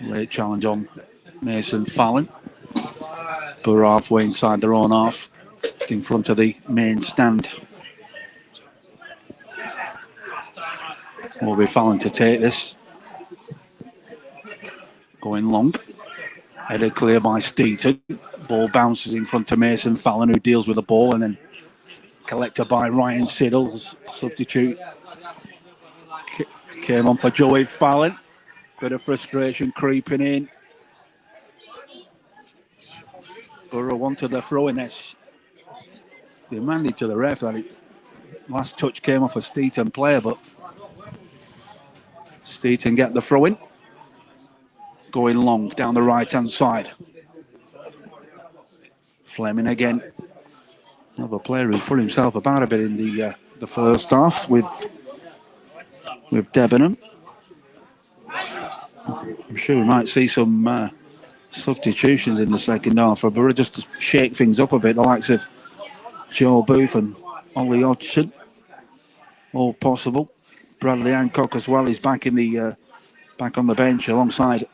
Late challenge on Mason Fallon. Borough halfway inside their own half, just in front of the main stand. Will be Fallon to take this. Going long. Headed clear by Steeton. Ball bounces in front of Mason Fallon, who deals with the ball, and then collected by Ryan Siddle. Substitute came on for Joey Fallon. Bit of frustration creeping in. Borough wanted the throw in this. Demanded to the ref that it last touch came off a Steeton player, but Steeton get the throw in. Going long down the right-hand side. Fleming again. Another player who's put himself about a bit in the first half with Debenham. I'm sure we might see some substitutions in the second half for Borough, just to shake things up a bit. The likes of Joe Booth and Ollie Hodgson, all possible. Bradley Hancock as well is back in the back on the bench alongside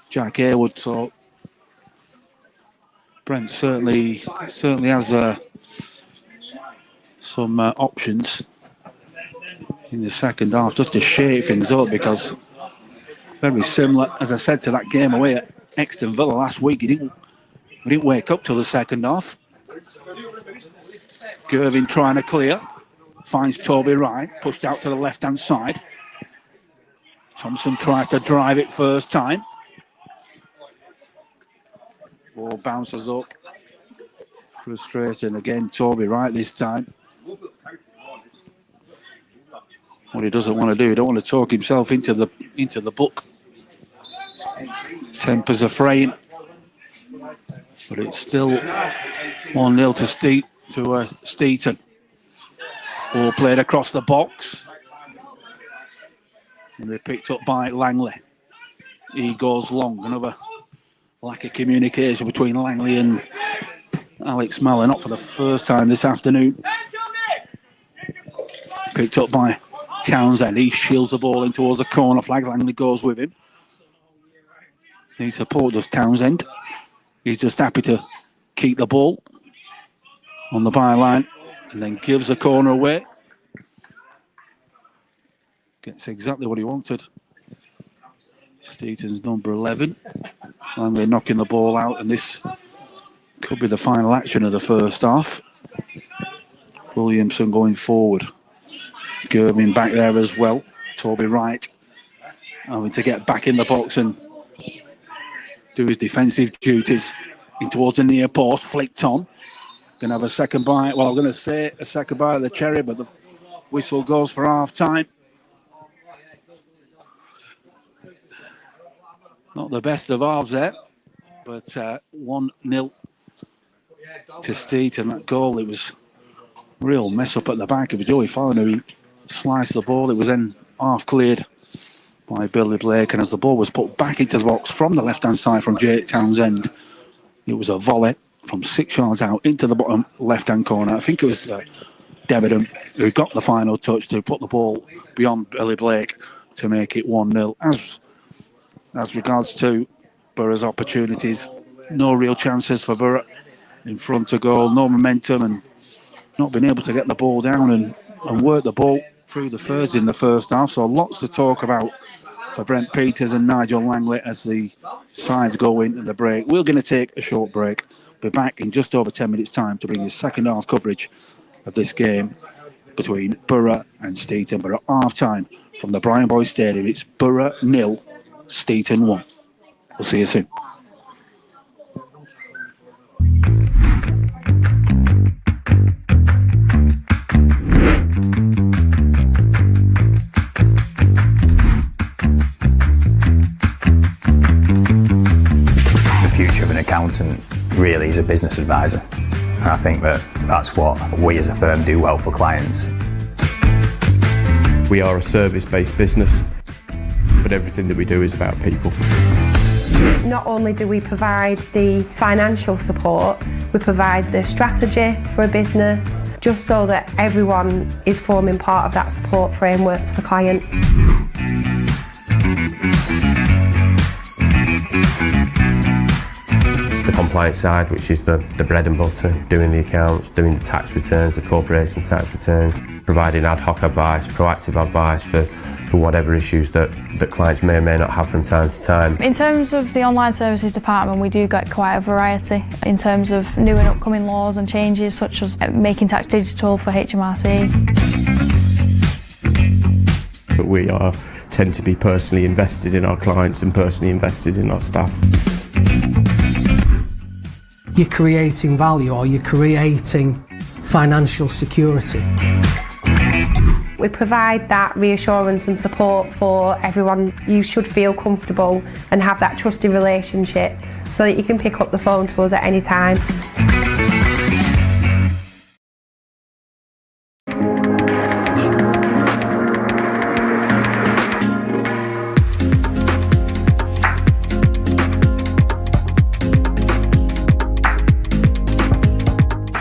Jack Hayward. So Brent certainly has some options in the second half just to shake things up, because very similar, as I said, to that game away at Exton Villa last week. We didn't wake up till the second half. Gervin trying to clear, finds Toby Wright, pushed out to the left-hand side. Thompson tries to drive it first time. Ball bounces up. Frustrating again, Toby Wright this time. What he doesn't want to do, he don't want to talk himself into the book. Tempers are fraying, but it's still 1-0 to Steeton. Ball played across the box, and they're picked up by Langley. He goes long. Another lack of communication between Langley and Alex Mellor, not for the first time this afternoon. Picked up by Townsend. He shields the ball in towards the corner flag. Langley goes with him. His support does Townsend. He's just happy to keep the ball on the byline and then gives the corner away. Gets exactly what he wanted. Steeton's number 11. Langley knocking the ball out, and this could be the final action of the first half. Williamson going forward. Gervin back there as well. Toby Wright having to get back in the box and do his defensive duties. In towards the near post, flicked on. Gonna have a second bite. Well, I'm gonna say a second bite of the cherry, but the whistle goes for half time. Not the best of halves there, but 1-0 to Steeton. That goal, it was a real mess up at the back of Joey Fallon, who sliced the ball. It was then half cleared by Billy Blake, and as the ball was put back into the box from the left-hand side from Jake Townsend, it was a volley from 6 yards out into the bottom left-hand corner. I think it was Debenham who got the final touch to put the ball beyond Billy Blake to make it 1-0. As regards to Borough's opportunities, no real chances for Borough in front of goal, no momentum, and not being able to get the ball down and work the ball through the thirds in the first half. So lots to talk about for Brent Peters and Nigel Langley as the sides go into the break. We're going to take a short break. Be back in just over 10 minutes' time to bring you second half coverage of this game between Borough and Steeton. But at half time from the Brian Boyd Stadium, it's Borough 0, Steeton 1. We'll see you soon. The future of an accountant really is a business advisor. And I think that that's what we as a firm do well for clients. We are a service-based business, but everything that we do is about people. Not only do we provide the financial support, we provide the strategy for a business, just so that everyone is forming part of that support framework for the client. The compliance side, which is the bread and butter, doing the accounts, doing the tax returns, the corporation tax returns, providing ad hoc advice, proactive advice for whatever issues that clients may or may not have from time to time. In terms of the online services department, we do get quite a variety in terms of new and upcoming laws and changes, such as making tax digital for HMRC. But we tend to be personally invested in our clients and personally invested in our staff. You're creating value, or you're creating financial security. We provide that reassurance and support for everyone. You should feel comfortable and have that trusted relationship so that you can pick up the phone to us at any time.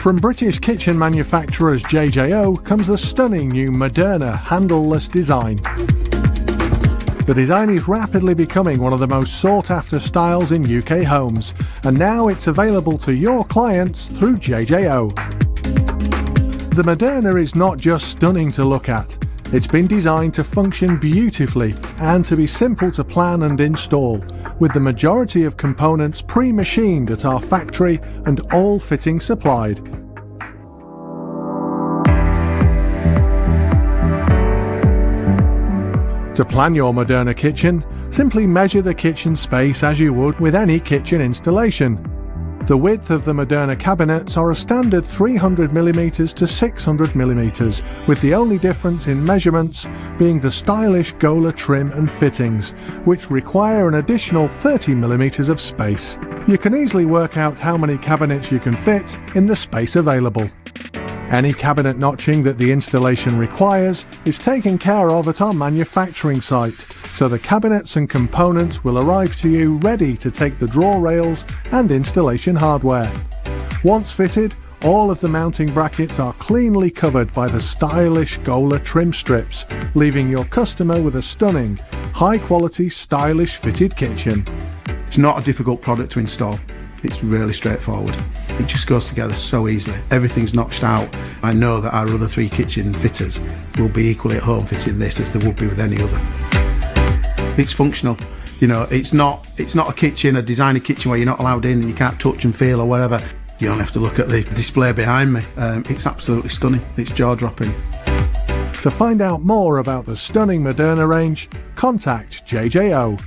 From British kitchen manufacturers JJO comes the stunning new Moderna handleless design. The design is rapidly becoming one of the most sought-after styles in UK homes, and now it's available to your clients through JJO. The Moderna is not just stunning to look at, it's been designed to function beautifully and to be simple to plan and install, with the majority of components pre-machined at our factory and all fittings supplied. To plan your Moderna kitchen, simply measure the kitchen space as you would with any kitchen installation. The width of the Moderna cabinets are a standard 300mm to 600mm, with the only difference in measurements being the stylish Gola trim and fittings, which require an additional 30mm of space. You can easily work out how many cabinets you can fit in the space available. Any cabinet notching that the installation requires is taken care of at our manufacturing site, so the cabinets and components will arrive to you ready to take the drawer rails and installation hardware. Once fitted, all of the mounting brackets are cleanly covered by the stylish Gola trim strips, leaving your customer with a stunning, high-quality, stylish fitted kitchen. It's not a difficult product to install. It's really straightforward. It just goes together so easily. Everything's notched out. I know that our other 3 kitchen fitters will be equally at home fitting this as they would be with any other. It's functional. You know, it's not a kitchen, a designer kitchen where you're not allowed in and you can't touch and feel or whatever. You only have to look at the display behind me. It's absolutely stunning. It's jaw-dropping. To find out more about the stunning Moderna range, contact JJO.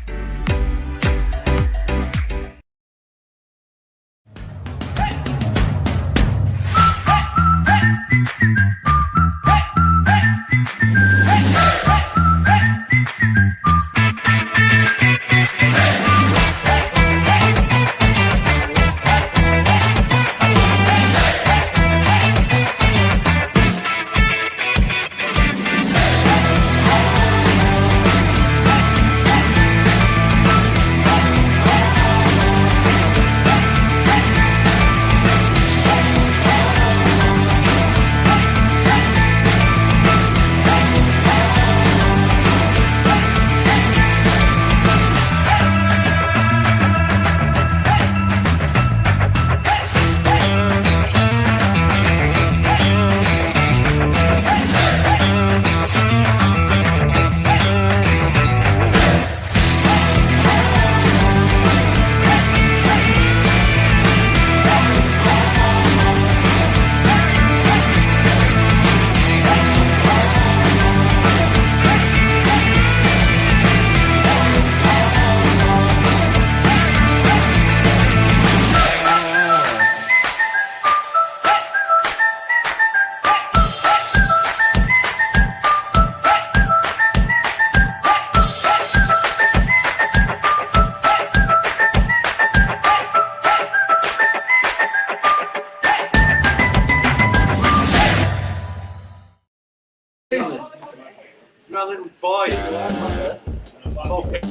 My little boy. Okay.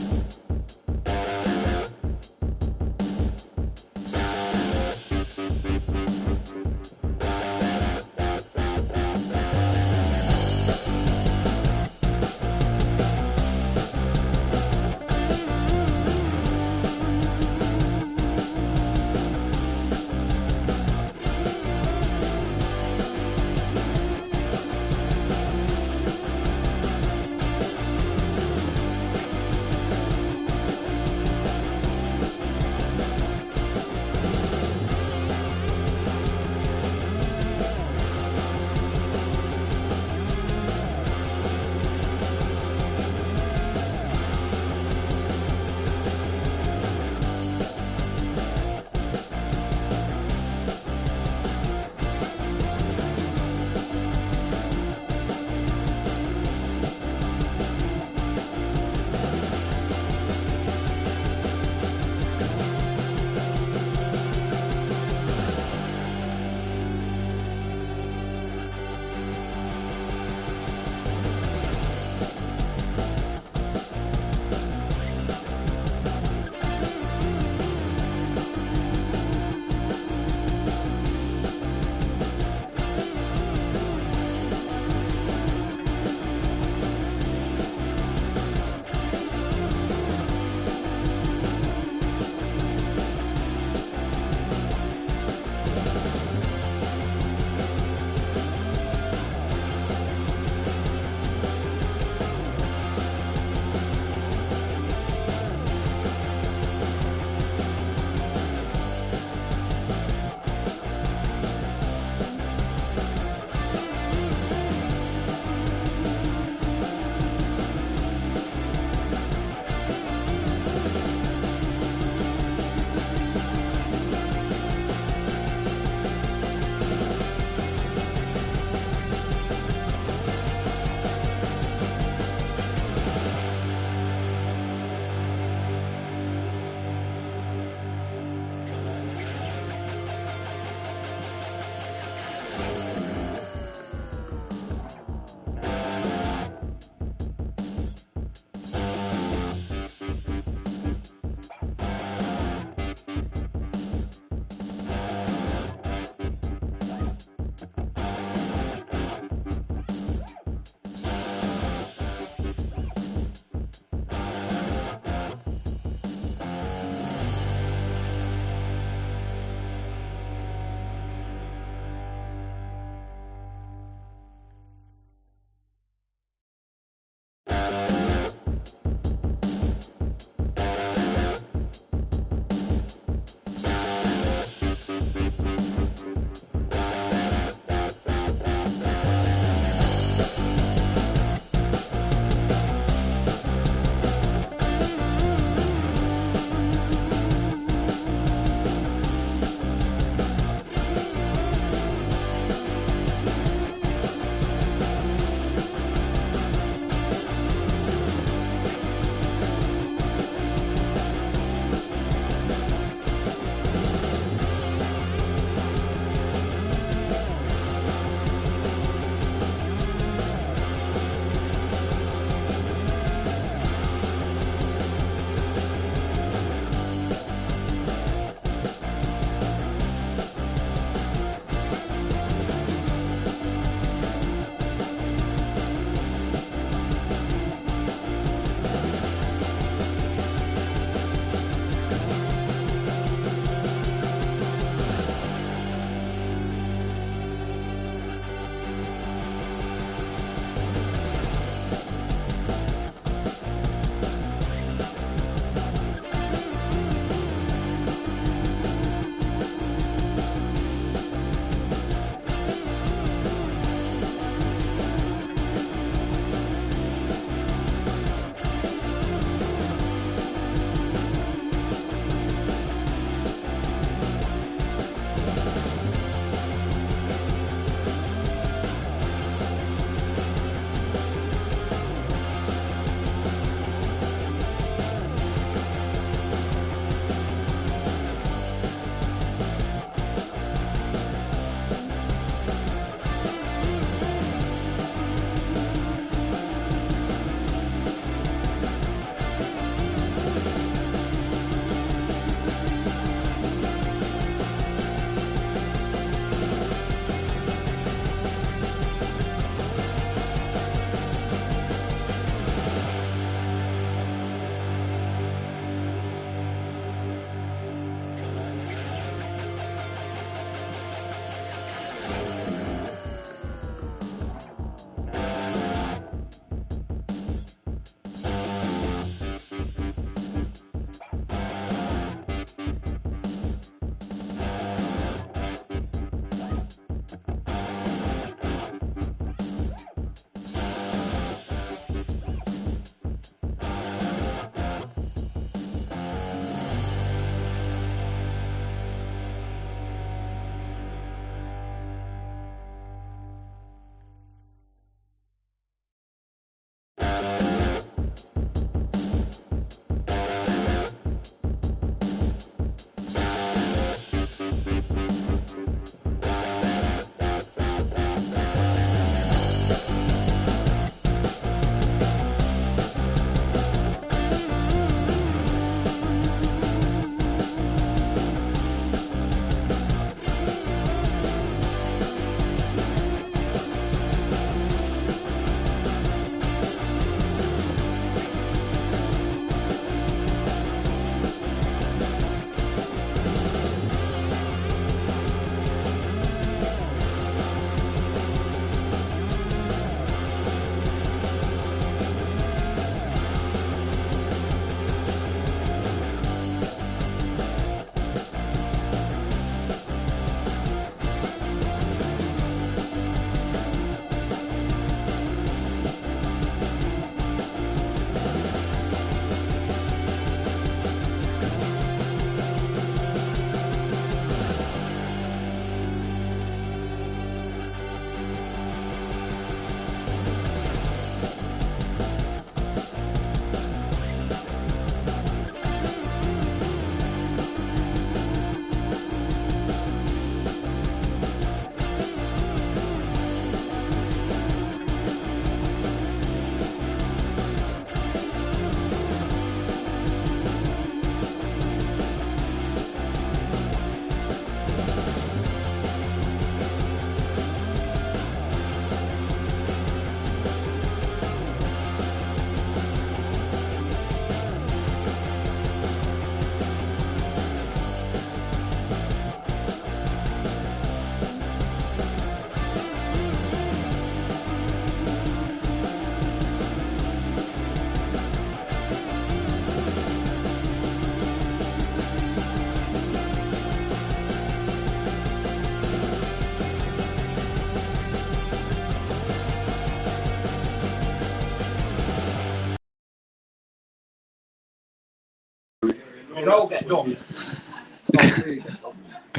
Good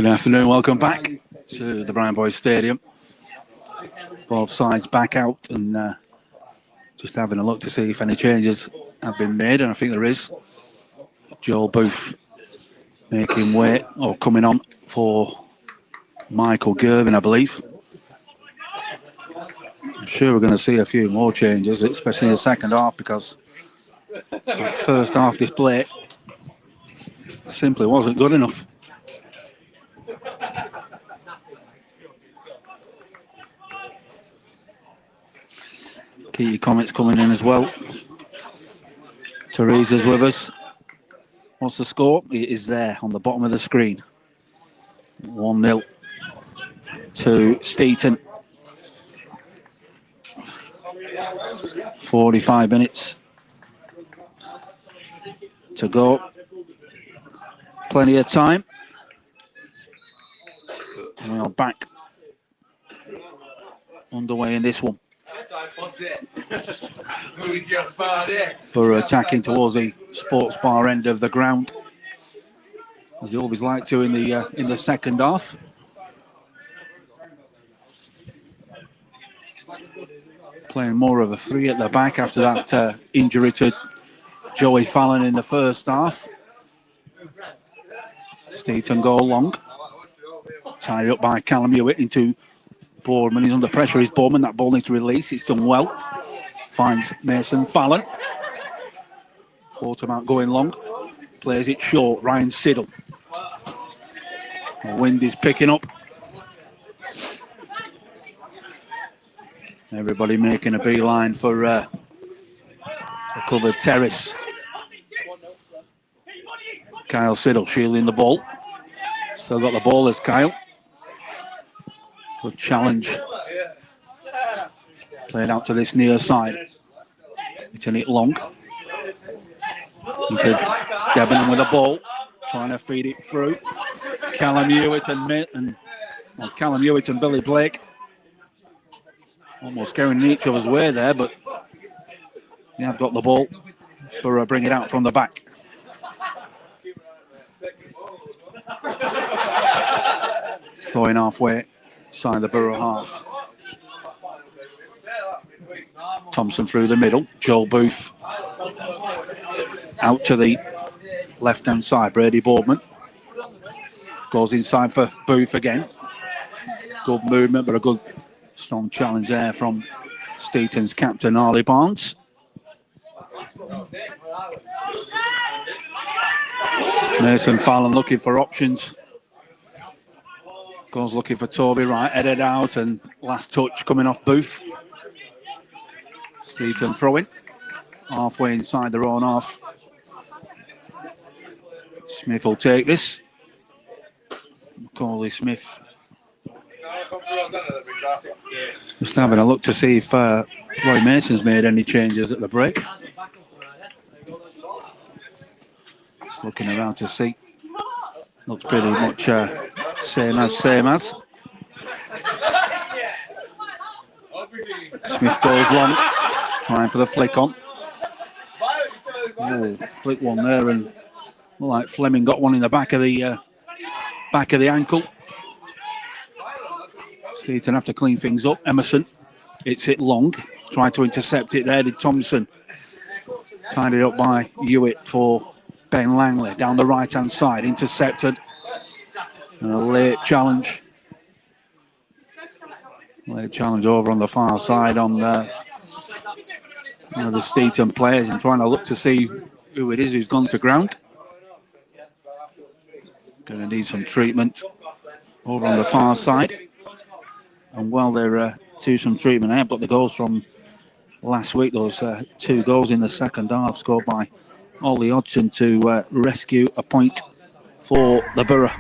afternoon, welcome back to the Brown Boys Stadium. Both sides back out and just having a look to see if any changes have been made, and I think there is. Joel Booth making way, or coming on for Michael Gervin, I believe. I'm sure we're going to see a few more changes, especially in the second half, because the first half display simply wasn't good enough. Keep your comments coming in as well. Teresa's with us. What's the score? It is there on the bottom of the screen. 1-0 to Steeton. 45 minutes to go. Plenty of time. And we are back underway in this one. Borough attacking towards the sports bar end of the ground, as they always like to in the second half. Playing more of a 3 at the back after that injury to Joey Fallon in the first half. Steeton go long. Tied up by Callum Hewitt into Boardman. He's under pressure. He's Boardman. That ball needs to release. It's done well. Finds Mason Fallon. Thought about going long. Plays it short. Ryan Siddle. The wind is picking up. Everybody making a beeline for the covered terrace. Kyle Siddle shielding the ball. Still got the ball as Kyle. Good challenge. Played out to this near side. Hitting it long. Into Debenham with the ball. Trying to feed it through. Callum Hewitt and Billy Blake. Almost going in each other's way there, but they have got the ball. Borough bring it out from the back. Throwing halfway inside the Borough half. Thompson through the middle. Joel Booth out to the left-hand side. Brady Boardman goes inside for Booth again. Good movement, but a good strong challenge there from Steeton's captain, Harley Barnes. Mason Fallon looking for options. Goes looking for Toby Wright, headed out, and last touch coming off Booth. Steeton throwing. Halfway inside their own half. Smith will take this. Macaulay Smith. Just having a look to see if Roy Mason's made any changes at the break. Just looking around to see. Looks pretty much same as. Smith goes long, trying for the flick on. Oh, flick one there, and looked like Fleming got one in the back of the ankle. Steeton have to clean things up. Emerson, it's hit long. Tried to intercept it there, did Thompson. Tied it up by Hewitt for Ben Langley. Down the right-hand side, intercepted. And a late challenge. Late challenge over on the far side on one of the Steeton players. I'm trying to look to see who it is who's gone to ground. Going to need some treatment over on the far side. And while they're to some treatment, I have got the goals from last week. Those 2 goals in the second half scored by Ollie Hodgson to rescue a point for the Borough.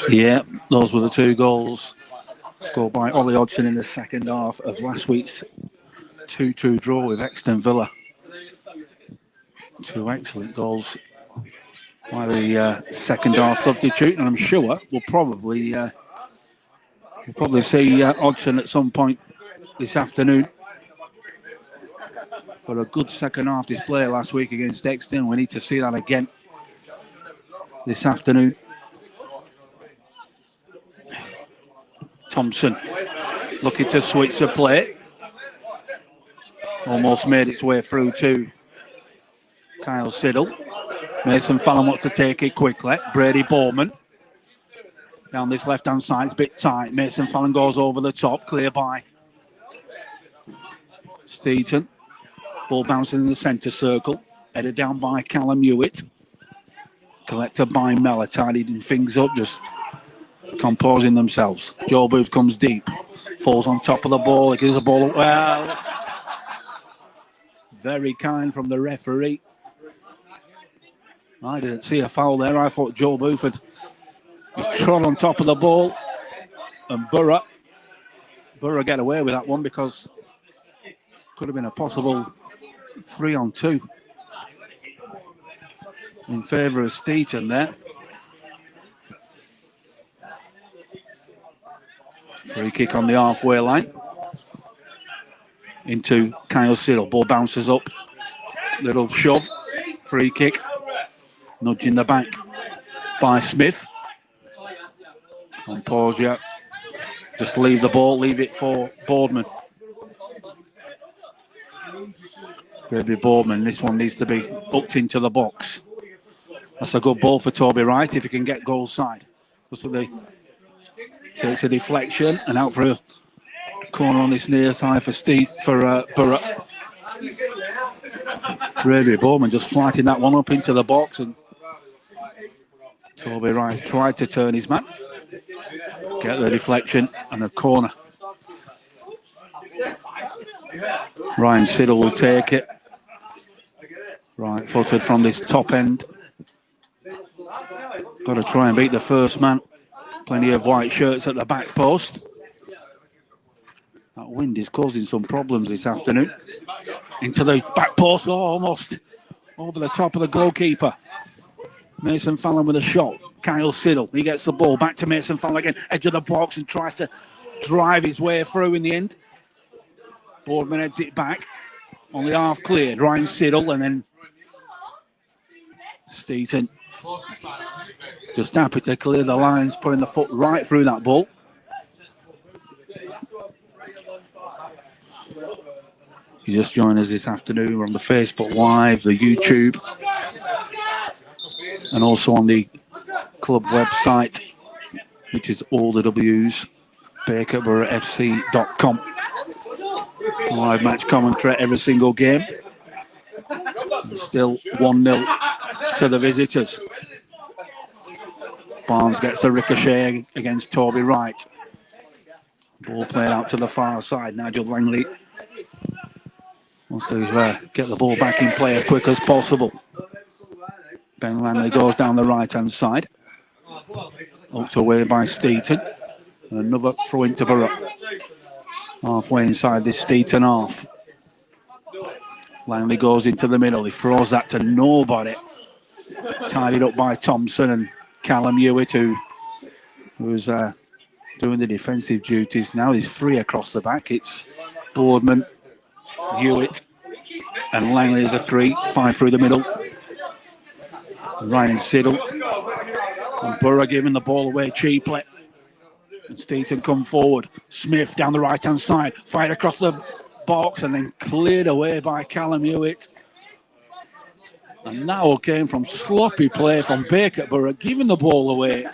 Yeah, those were the 2 goals scored by Ollie Hodgson in the second half of last week's 2-2 draw with Exton Villa. 2 excellent goals by the second half substitute, and I'm sure we'll probably see Hodgson at some point this afternoon. But a good second half display last week against Exton. We need to see that again this afternoon. Thompson looking to switch the play. Almost made its way through to Kyle Siddle. Mason Fallon wants to take it quickly. Brady Bowman down this left-hand side. It's a bit tight. Mason Fallon goes over the top. Clear by Steeton. Ball bouncing in the centre circle. Headed down by Callum Hewitt. Collected by Mella. Tidying things up. Just composing themselves. Joe Booth comes deep. Falls on top of the ball. He gives the ball. Well, very kind from the referee. I didn't see a foul there. I thought Joe Booth had trod on top of the ball. And Borough get away with that one because could have been a possible 3-on-2 in favour of Steeton there. Free kick on the halfway line into Kyle Siddle. Ball bounces up. Little shove. Free kick. Nudging the back by Smith. Composure. Just leave the ball. Leave it for Boardman. Baby Boardman. This one needs to be hooked into the box. That's a good ball for Toby Wright if he can get goal side. That's what they takes a deflection and out for a corner on this near side for Borough. Baby Boardman just flighting that one up into the box, and Toby Wright tried to turn his man. Get the deflection and a corner. Ryan Siddle will take it. Right footed from this top end. Got to try and beat the first man. Plenty of white shirts at the back post. That wind is causing some problems this afternoon. Into the back post, almost over the top of the goalkeeper. Mason Fallon with a shot. Kyle Siddle, he gets the ball back to Mason Fallon again, edge of the box, and tries to drive his way through in the end. Boardman heads it back. Only half cleared. Ryan Siddle, and then Steeton just happy to clear the lines, putting the foot right through that ball. You just join us this afternoon. We're on the Facebook Live, the YouTube, and also on the club website, which is all the W's, BacupBoroFC.com. Live match commentary every single game. And still 1-0 to the visitors. Barnes gets a ricochet against Toby Wright. Ball played out to the far side. Nigel Langley wants to get the ball back in play as quick as possible. Ben Langley goes down the right-hand side. Hooked away by Steeton. And another throw into Borough. Halfway inside this Steeton half. Langley goes into the middle. He throws that to nobody. Tidied up by Thompson and Callum Hewitt, who's doing the defensive duties. Now he's free across the back. It's Boardman, Hewitt, and Langley is a 3-5 through the middle. Ryan Siddle and Borough giving the ball away cheaply. And Steeton come forward. Smith down the right-hand side, fired across the box and then cleared away by Callum Hewitt. And now came from sloppy play from Bacup Borough, giving the ball away.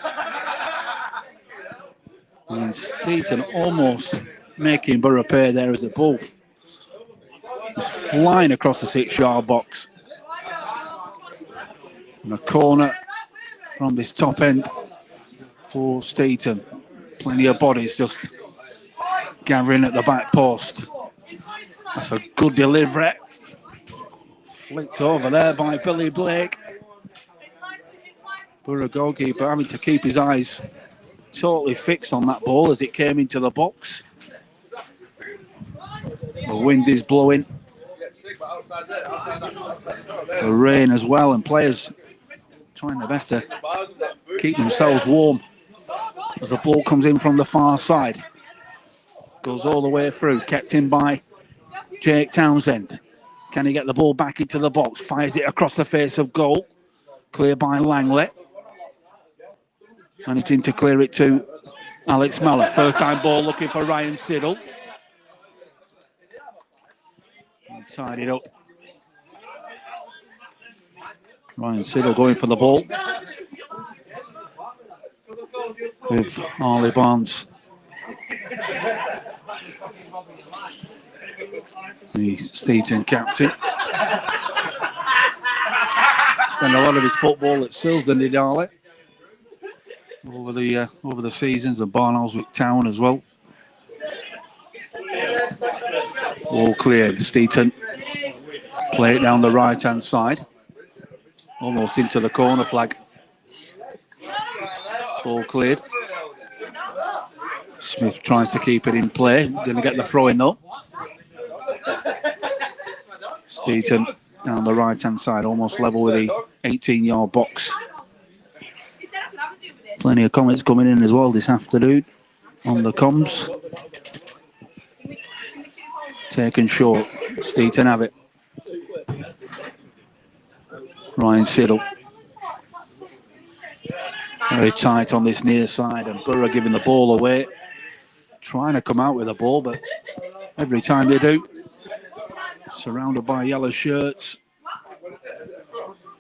And Steeton almost making Borough pay there as a both. He's flying across the 6-yard box. And a corner from this top end for Steeton. Plenty of bodies just gathering at the back post. That's a good delivery. Flicked over there by Billy Blake. Borough goalkeeper having to keep his eyes totally fixed on that ball as it came into the box. The wind is blowing. The rain as well, and players trying their best to keep themselves warm as the ball comes in from the far side. Goes all the way through, kept in by Jake Townsend. Can he get the ball back into the box? Fires it across the face of goal. Clear by Langley. Managing to clear it to Alex Mellor. First time ball looking for Ryan Siddle. He tied it up. Ryan Siddle going for the ball. With Harley Barnes. The Steeton captain. Spent a lot of his football at Silsden, did Harley. Over the seasons, and Barnoldswick Town as well. All cleared. Steeton play it down the right hand side. Almost into the corner flag. All cleared. Smith tries to keep it in play. Going to get the throw in though. Steeton down the right hand side, almost level with the 18-yard box. Plenty of comments coming in as well this afternoon on the comms. Taken short. Steeton have it. Ryan Siddle. Very tight on this near side, and Borough giving the ball away. Trying to come out with the ball, but every time they do, surrounded by yellow shirts.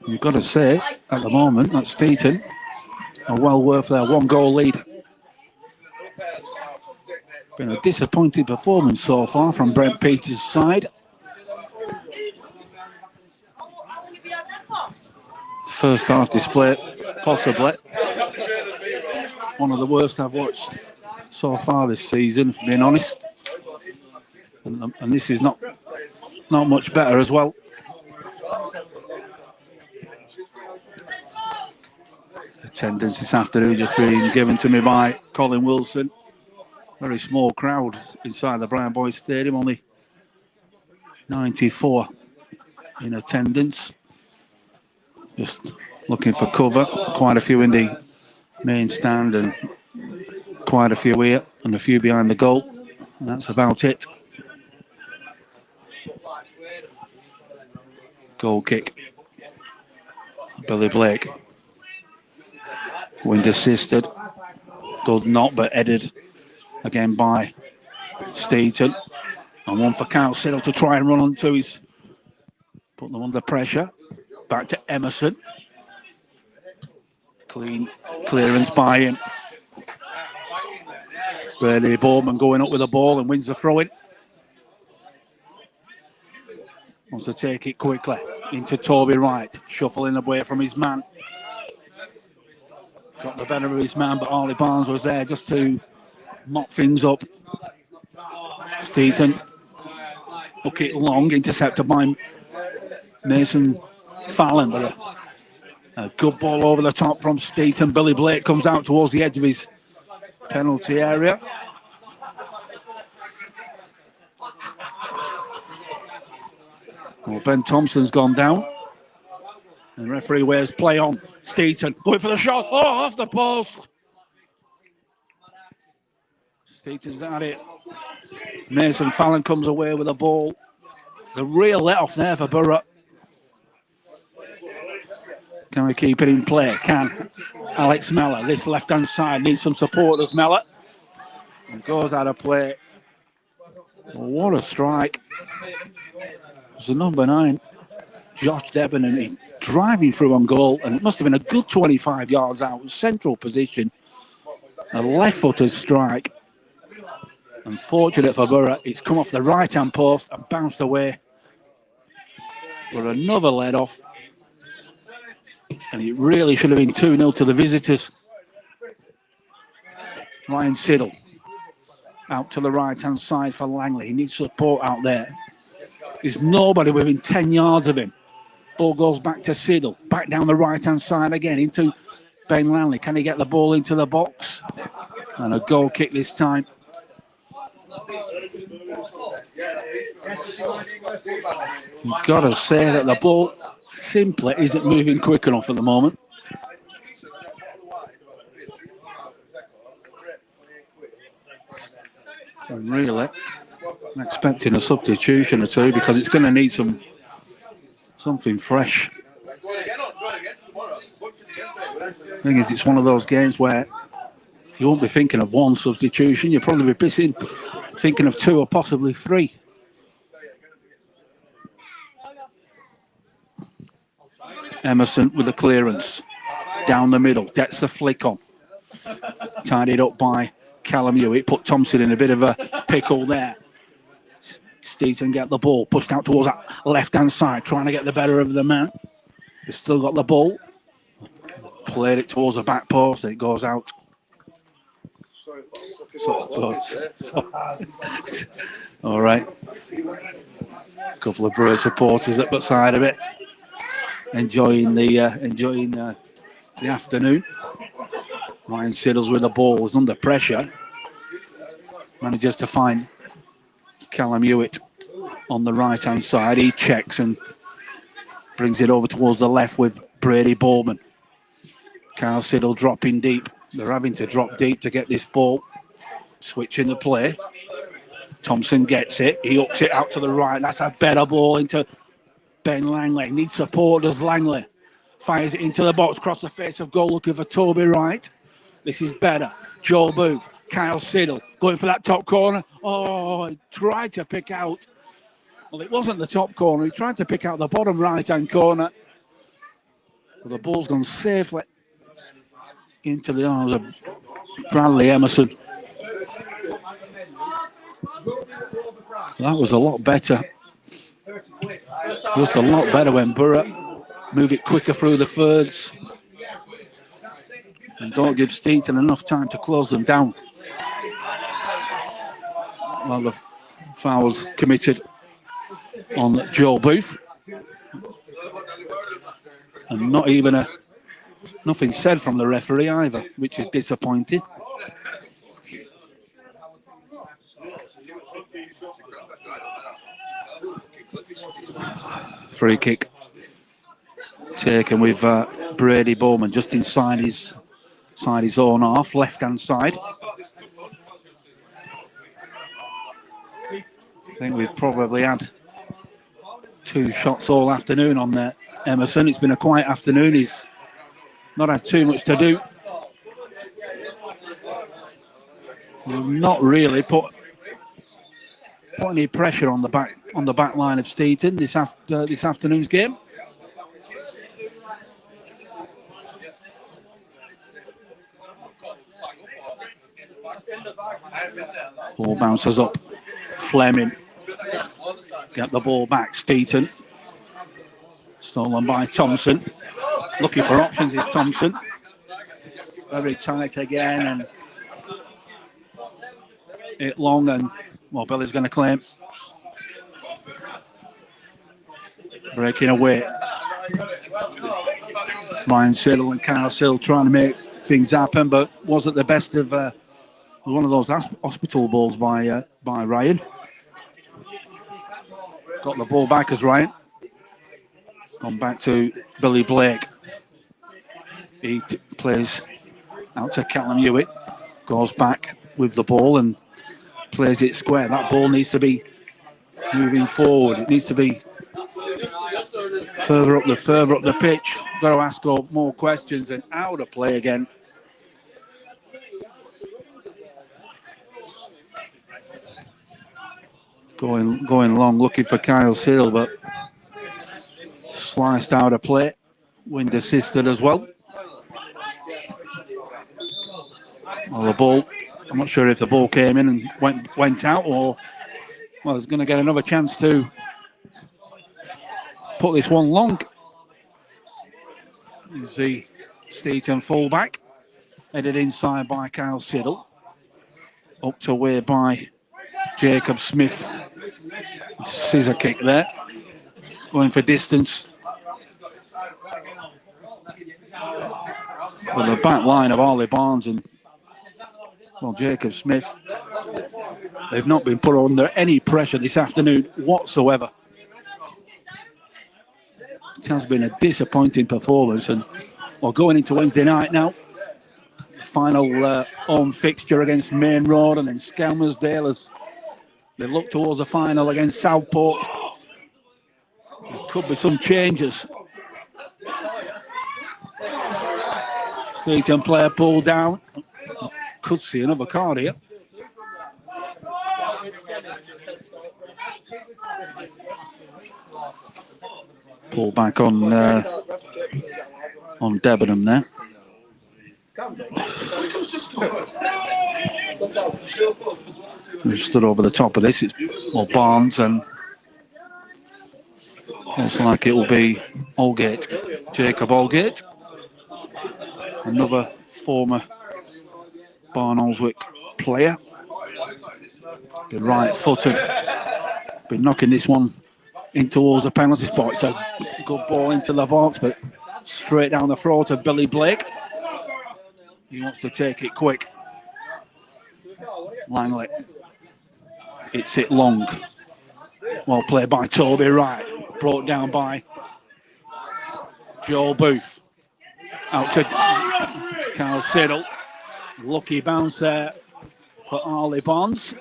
You've got to say, at the moment, that Steeton are well worth their 1-goal lead. Been a disappointing performance so far from Brent Peters' side. First half display, possibly one of the worst I've watched so far this season, being honest. And this is not much better as well. Attendance this afternoon just being given to me by Colin Wilson. Very small crowd inside the Brown Boys Stadium, only 94 in attendance. Just looking for cover. Quite a few in the main stand and quite a few here and a few behind the goal. And that's about it. Goal kick. Billy Blake. Wind assisted. Good not, but headed again by Steeton. And one for Kyle Siddle to try and run onto his. Put them under pressure. Back to Emerson. Clean clearance by him. Brady Bowman going up with the ball and wins the throw-in. Wants to take it quickly into Toby Wright. Shuffling away from his man. Got the better of his man, but Harley Barnes was there just to mop things up. Steeton hook it long, intercepted by Mason Fallon, but a good ball over the top from Steeton. Billy Blake comes out towards the edge of his penalty area. Well, Ben Thompson's gone down. And the referee wears play on. Steeton going for the shot. Oh, off the post. Steeton's at it. Mason Fallon comes away with the ball. There's a real let-off there for Borough. Can we keep it in play? Can. Alex Mellor, this left-hand side, needs some support as Mellor. And goes out of play. Well, what a strike. It's the number 9, Josh Debenham, driving through on goal, and it must have been a good 25 yards out. Central position. A left-footed strike. Unfortunate for Borough, it's come off the right-hand post and bounced away. But another let-off. And it really should have been 2-0 to the visitors. Ryan Siddle out to the right-hand side for Langley. He needs support out there. There's nobody within 10 yards of him. Ball goes back to Siddle. Back down the right-hand side again into Ben Langley. Can he get the ball into the box? And a goal kick this time. You've got to say that the ball simply isn't moving quick enough at the moment. And really, I'm expecting a substitution or two because it's going to need something fresh. The thing is, it's one of those games where you won't be thinking of one substitution. You'll probably be thinking of two or possibly three. Emerson with a clearance down the middle, gets the flick on. Tidied up by Callum Hewitt, put Thompson in a bit of a pickle there. Steeton get the ball, pushed out towards that left-hand side, trying to get the better of the man. He's still got the ball. Played it towards the back post, it goes out. All right. A couple of Borough supporters at the side of it, enjoying the afternoon. Ryan Siddles with the ball is under pressure. Manages to find Callum Hewitt on the right-hand side. He checks and brings it over towards the left with Brady Bowman. Kyle Siddle dropping deep. They're having to drop deep to get this ball. Switching the play. Thompson gets it. He hooks it out to the right. That's a better ball into Ben Langley. Needs support, does Langley. Fires it into the box, across the face of goal, looking for Toby Wright. This is better. Joel Booth, Kyle Siddle, going for that top corner. Oh, he tried to pick out. Well, it wasn't the top corner. He tried to pick out the bottom right-hand corner. But the ball's gone safely into the arms of Bradley Emerson. That was a lot better. Just a lot better when Borough move it quicker through the thirds and don't give Steeton enough time to close them down. Well, the foul's committed on Joel Booth. And not even nothing said from the referee either, which is disappointing. Free kick taken with Brady Bowman just inside his own half, left-hand side. I think we've probably had 2 shots all afternoon on there. Emerson, it's been a quiet afternoon. He's not had too much to do. We've not really put any pressure on the back line of Steeton this afternoon's game. Ball bounces up. Fleming get the ball back. Steeton stolen by Thompson. Looking for options is Thompson. Very tight again, and it long, and well, Billy's going to claim. Breaking away. Ryan Siddle and Kyle Siddle trying to make things happen, but wasn't the best of one of those hospital balls by Ryan. Got the ball back as Ryan. Gone back to Billy Blake. He plays out to Callum Hewitt. Goes back with the ball and plays it square. That ball needs to be moving forward. It needs to be further up the pitch. Got to ask more questions, and out of play again. Going long, looking for Kyle Siddle, but sliced out of play. Wind assisted as well. Well, the ball, I'm not sure if the ball came in and went out, or well, he's going to get another chance to put this one long. You see Steeton fullback, headed inside by Kyle Siddle. Up to away by Jacob Smith. Scissor kick there. Going for distance. But the back line of Ollie Barnes and Well, Jacob Smith, they've not been put under any pressure this afternoon whatsoever. It has been a disappointing performance, and we're going into Wednesday night now. The final home fixture against Main Road, and then Skelmersdale as they look towards the final against Southport. There could be some changes. Steeton player pulled down. Could see another card here. Pull back on Debenham there. We've stood over the top of this. It's Barnes, and looks like it will be Aldgate, Jacob Aldgate, another former Barnoldswick player. Been right-footed, been knocking this one in towards the penalty spot. It's a good ball into the box, but straight down the throat of Billy Blake. He wants to take it quick. Langley, it's it long. Well played by Toby Wright, brought down by Joel Booth. Out to Carl Siddle. Lucky bounce there for Arlie Bonds.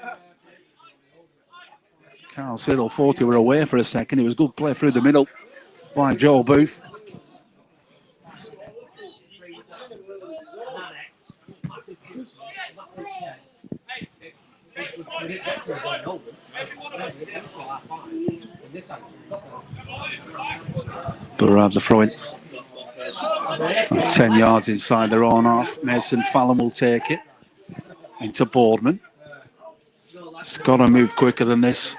Carl Siddle thought he were away for a second. It was good play through the middle by Joel Booth. Borough have the throw-in. 10 yards inside their own half. Mason Fallon will take it into Boardman. It's got to move quicker than this.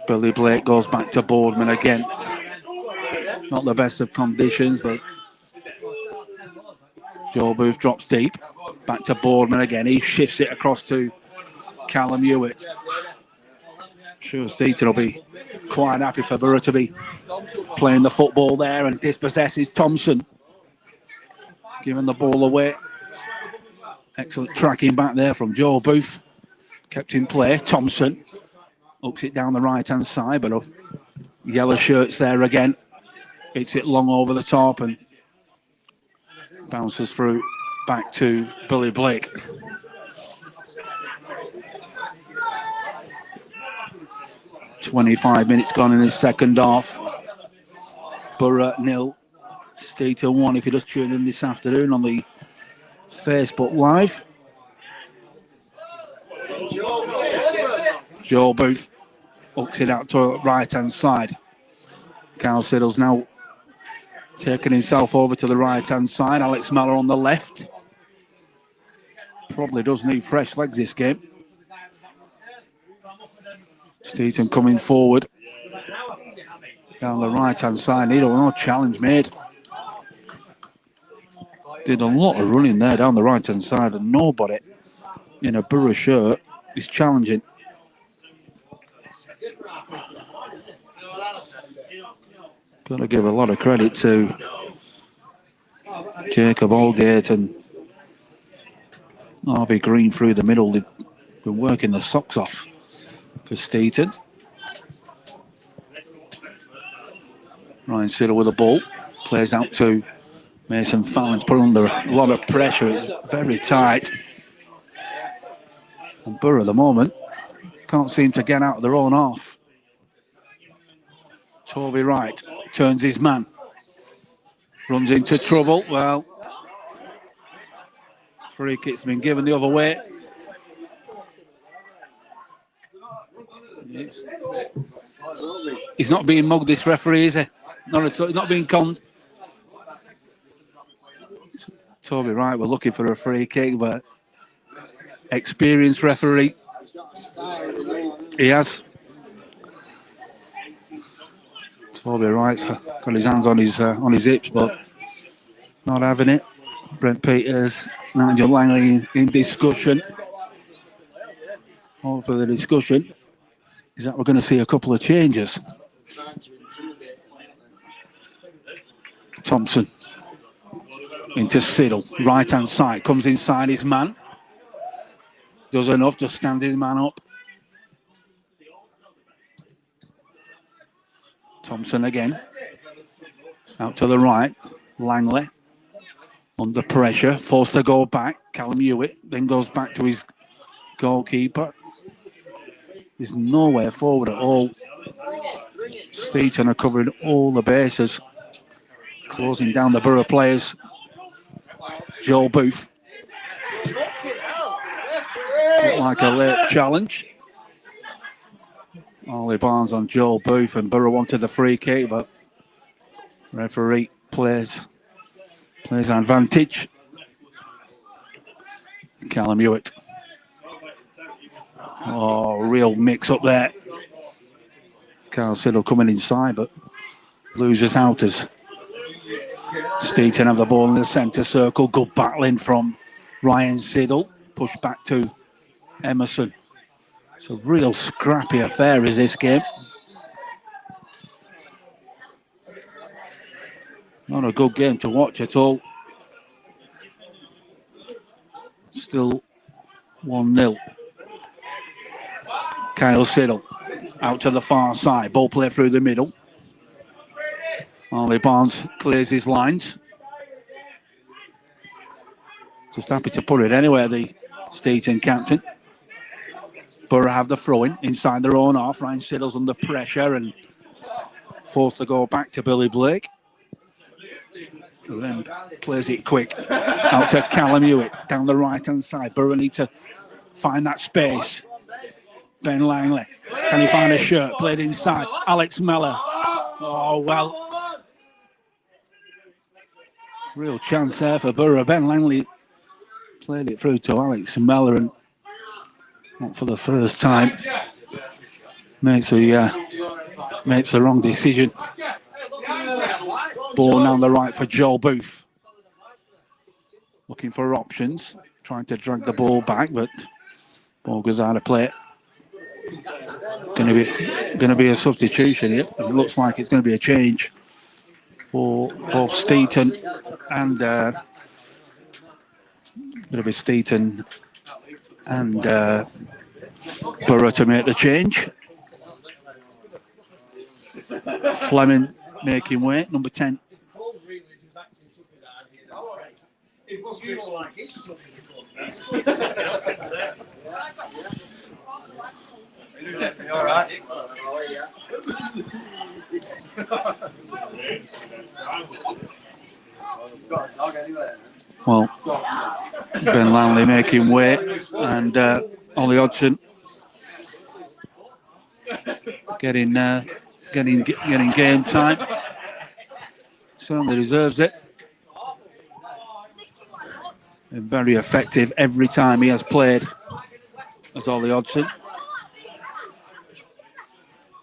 Billy Blake goes back to Boardman again. Not the best of conditions, but Joel Booth drops deep. Back to Boardman again. He shifts it across to Callum Hewitt. Sure, Steeton will be quite happy for Borough to be playing the football there, and dispossesses Thompson. Giving the ball away. Excellent tracking back there from Joel Booth. Kept in play. Thompson hooks it down the right-hand side, but yellow shirts there again. Hits it long over the top and bounces through back to Billy Blake. "25 minutes gone in his second half. Borough 0, Steeton 1. If you just tune in this afternoon on the Facebook Live. Joel Booth hooks it out to right-hand side. Carl Siddle's now taking himself over to the right-hand side. Alex Mellor on the left. Probably does need fresh legs this game. Steeton coming forward. Down the right-hand side. No challenge made. Did a lot of running there down the right-hand side, and nobody in a Borough shirt is challenging. Got to give a lot of credit to Jacob Aldgate and Harvey Green through the middle. They've been working the socks off for Steeton. Ryan Siddle with the ball. Plays out to Mason Fallon, put under a lot of pressure. It's very tight. And Borough at the moment can't seem to get out of their own half. Toby Wright turns his man. Runs into trouble. Well, free kick's been given the other way. He's not being mugged, this referee, is he? Not at all. He's not being conned. Toby Wright, we're looking for a free kick, but experienced referee. He has. Toby Wright's got his hands on his hips, but not having it. Brent Peters, Nigel Langley in discussion. All for the discussion is that we're going to see a couple of changes. Thompson into Siddle, right-hand side, comes inside his man. does enough, just stands his man up. Thompson again. Out to the right. Langley. Under pressure. Forced to go back. Callum Hewitt then goes back to his goalkeeper. He's nowhere forward at all. Steeton are covering all the bases. Closing down the Borough players. Joel Booth. Looked like a late challenge. Ollie Barnes on Joel Booth, and Borough wanted the free kick, but referee plays advantage. Callum Hewitt. Oh, real mix up there. Carl Siddle coming inside, but loses outers. Steeton have the ball in the centre circle. Good battling from Ryan Siddle. Push back to Emerson. It's a real scrappy affair is this game. Not a good game to watch at all. Still 1-0. Kyle Siddle out to the far side. Ball play through the middle. Ollie Barnes clears his lines. Just happy to put it anywhere, the Steeton captain. Borough have the throw-in inside their own half. Ryan Siddle's under pressure and forced to go back to Billy Blake. Who then plays it quick out to Callum Hewitt down the right-hand side. Borough need to find that space. Ben Langley, can he find a shirt? Played inside. Alex Meller. Oh, well. Real chance there for Borough. Ben Langley played it through to Alex Meller, and not for the first time makes the wrong decision. Ball down the right for Joel Booth. Looking for options, trying to drag the ball back, but ball goes out of play. Going to be a substitution here. It looks like it's going to be a change for both Steeton and Borough to make the change. Fleming making way, number 10. All right. Well, Ben Langley making way, and Ollie Hodgson getting game time. Certainly deserves it. And very effective every time he has played as Ollie Hodgson.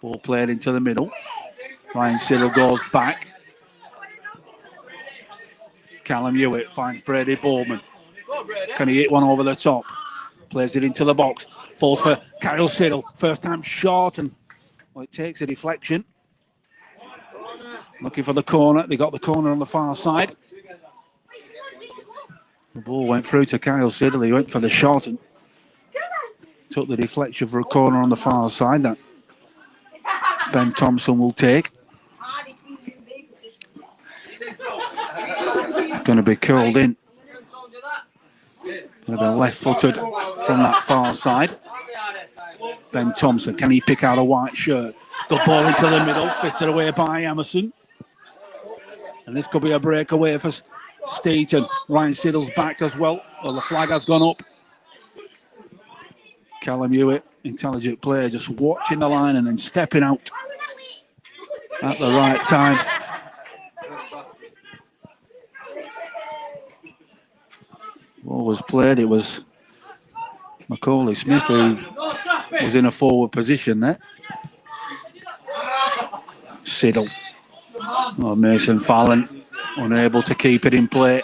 Ball played into the middle. Ryan Siddle goes back. Callum Hewitt finds Brady Bowman. Can he hit one over the top? Plays it into the box. Falls for Kyle Siddle. First time short, and well, it takes a deflection. Looking for the corner. They got the corner on the far side. The ball went through to Kyle Siddle. He went for the shot and took the deflection for a corner on the far side that Ben Thompson will take. Going to be curled in. Going to be left-footed from that far side. Ben Thompson, can he pick out a white shirt? Good ball into the middle, fisted away by Emerson. And this could be a breakaway for Steeton. Ryan Siddle's back as well. Well, the flag has gone up. Callum Hewitt, intelligent player, just watching the line and then stepping out at the right time. Ball was played. It was Macaulay Smith who was in a forward position there. Siddle. Oh, Mason Fallon unable to keep it in play.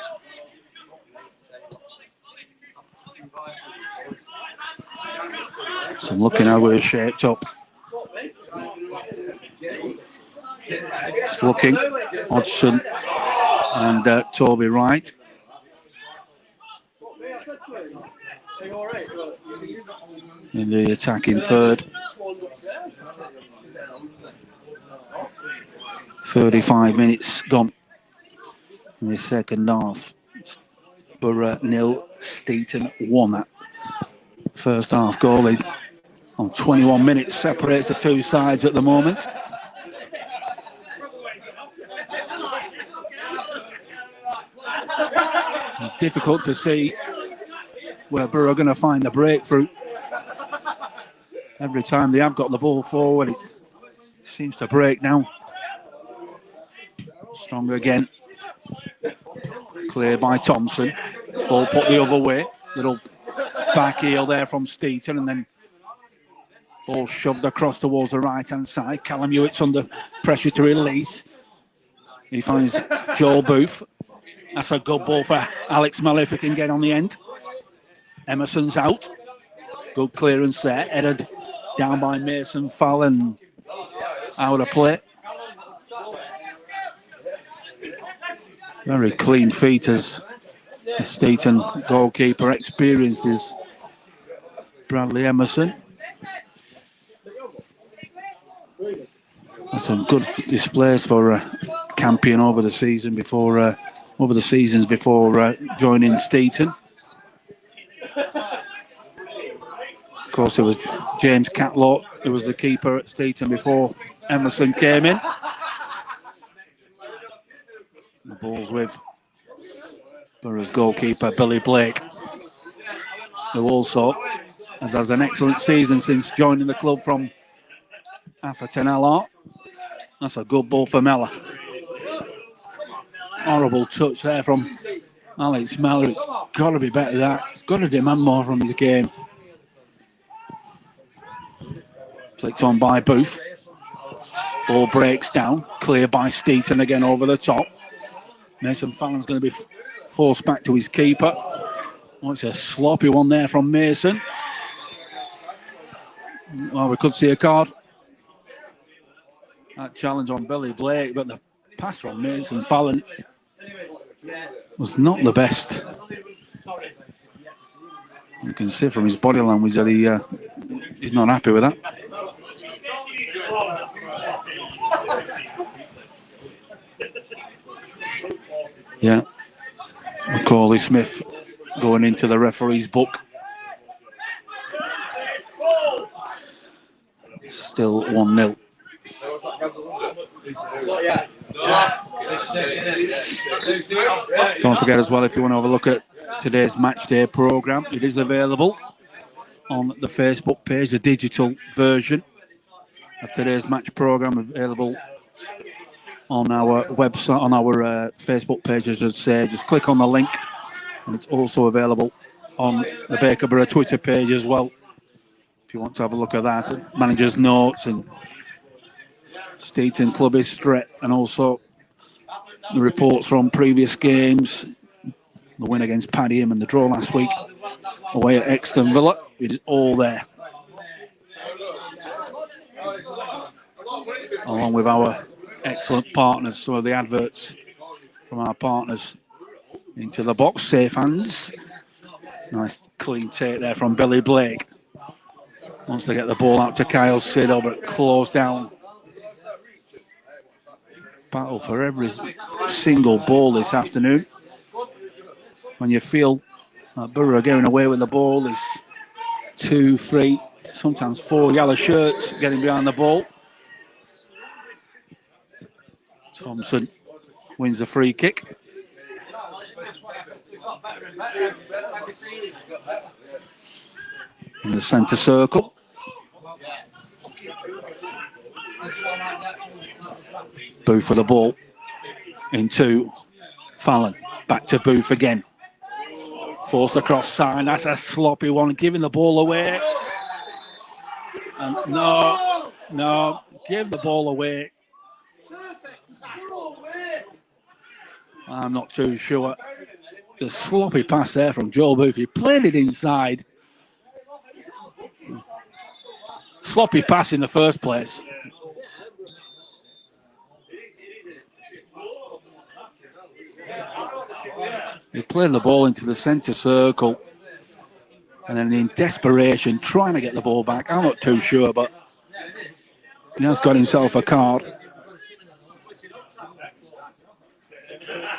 So looking how we're shaped up. It's looking Hodgson and Toby Wright. in the attacking third. 35 minutes gone in the second half. Borough 0, Steeton 1. That first half goal on 21 minutes separates the two sides at the moment. Difficult to see where Borough are going to find the breakthrough. Every time they have got the ball forward, it seems to break now. Strong again. Clear by Thompson. Ball put the other way. Little back heel there from Steeton, and then ball shoved across towards the right-hand side. Callum Hewitt's under pressure to release. He finds Joel Booth. That's a good ball for Alex Miller if he can get on the end. Emerson's out. Good clearance there. Headed down by Mason Fallon. Out of play. Very clean feet as the Steeton goalkeeper experienced is Bradley Emerson. That's some good displays for Campion over the season before joining Steeton. Of course, it was James Catlaw who was the keeper at Steeton before Emerson came in. The ball's with Borough's goalkeeper Billy Blake, who also has an excellent season since joining the club from Atherton LR. That's a good ball for Mellor. Horrible touch there from Alex Mellor. It's got to be better than that. It's got to demand more from his game. Flicked on by Booth. Ball breaks down. Clear by Steeton again over the top. Mason Fallon's going to be forced back to his keeper. Oh, it's a sloppy one there from Mason. Well, we could see a card. That challenge on Billy Blake, but the pass from Mason Fallon was not the best. You can see from his body language that he's not happy with that. Yeah, Macaulay Smith going into the referee's book. Still 1-0. Don't forget as well, if you want to have a look at today's Matchday programme, it is available on the Facebook page, the digital version of today's match programme available on our website, on our Facebook page, as I say. Just click on the link, and it's also available on the Baker Borough Twitter page as well, if you want to have a look at that. Manager's notes and Steeton club history, and also the reports from previous games, the win against Padiham and the draw last week away at Exton Villa. It is all there, along with our excellent partners. Some of the adverts from our partners into the box. Safe hands. Nice clean take there from Billy Blake. Wants to get the ball out to Kyle Siddle, but closed down. Battle for every single ball this afternoon. When you feel that Borough are going away with the ball, there's 2, 3, sometimes 4 yellow shirts getting behind the ball. Thompson wins the free kick. In the centre circle. Booth for the ball. Into Fallon. Back to Booth again. Forced across side. That's a sloppy one. Giving the ball away. And no. Give the ball away. I'm not too sure. The sloppy pass there from Joel Booth. He played it inside. Sloppy pass in the first place. He played the ball into the centre circle. And then in desperation, trying to get the ball back. I'm not too sure, but he has got himself a card.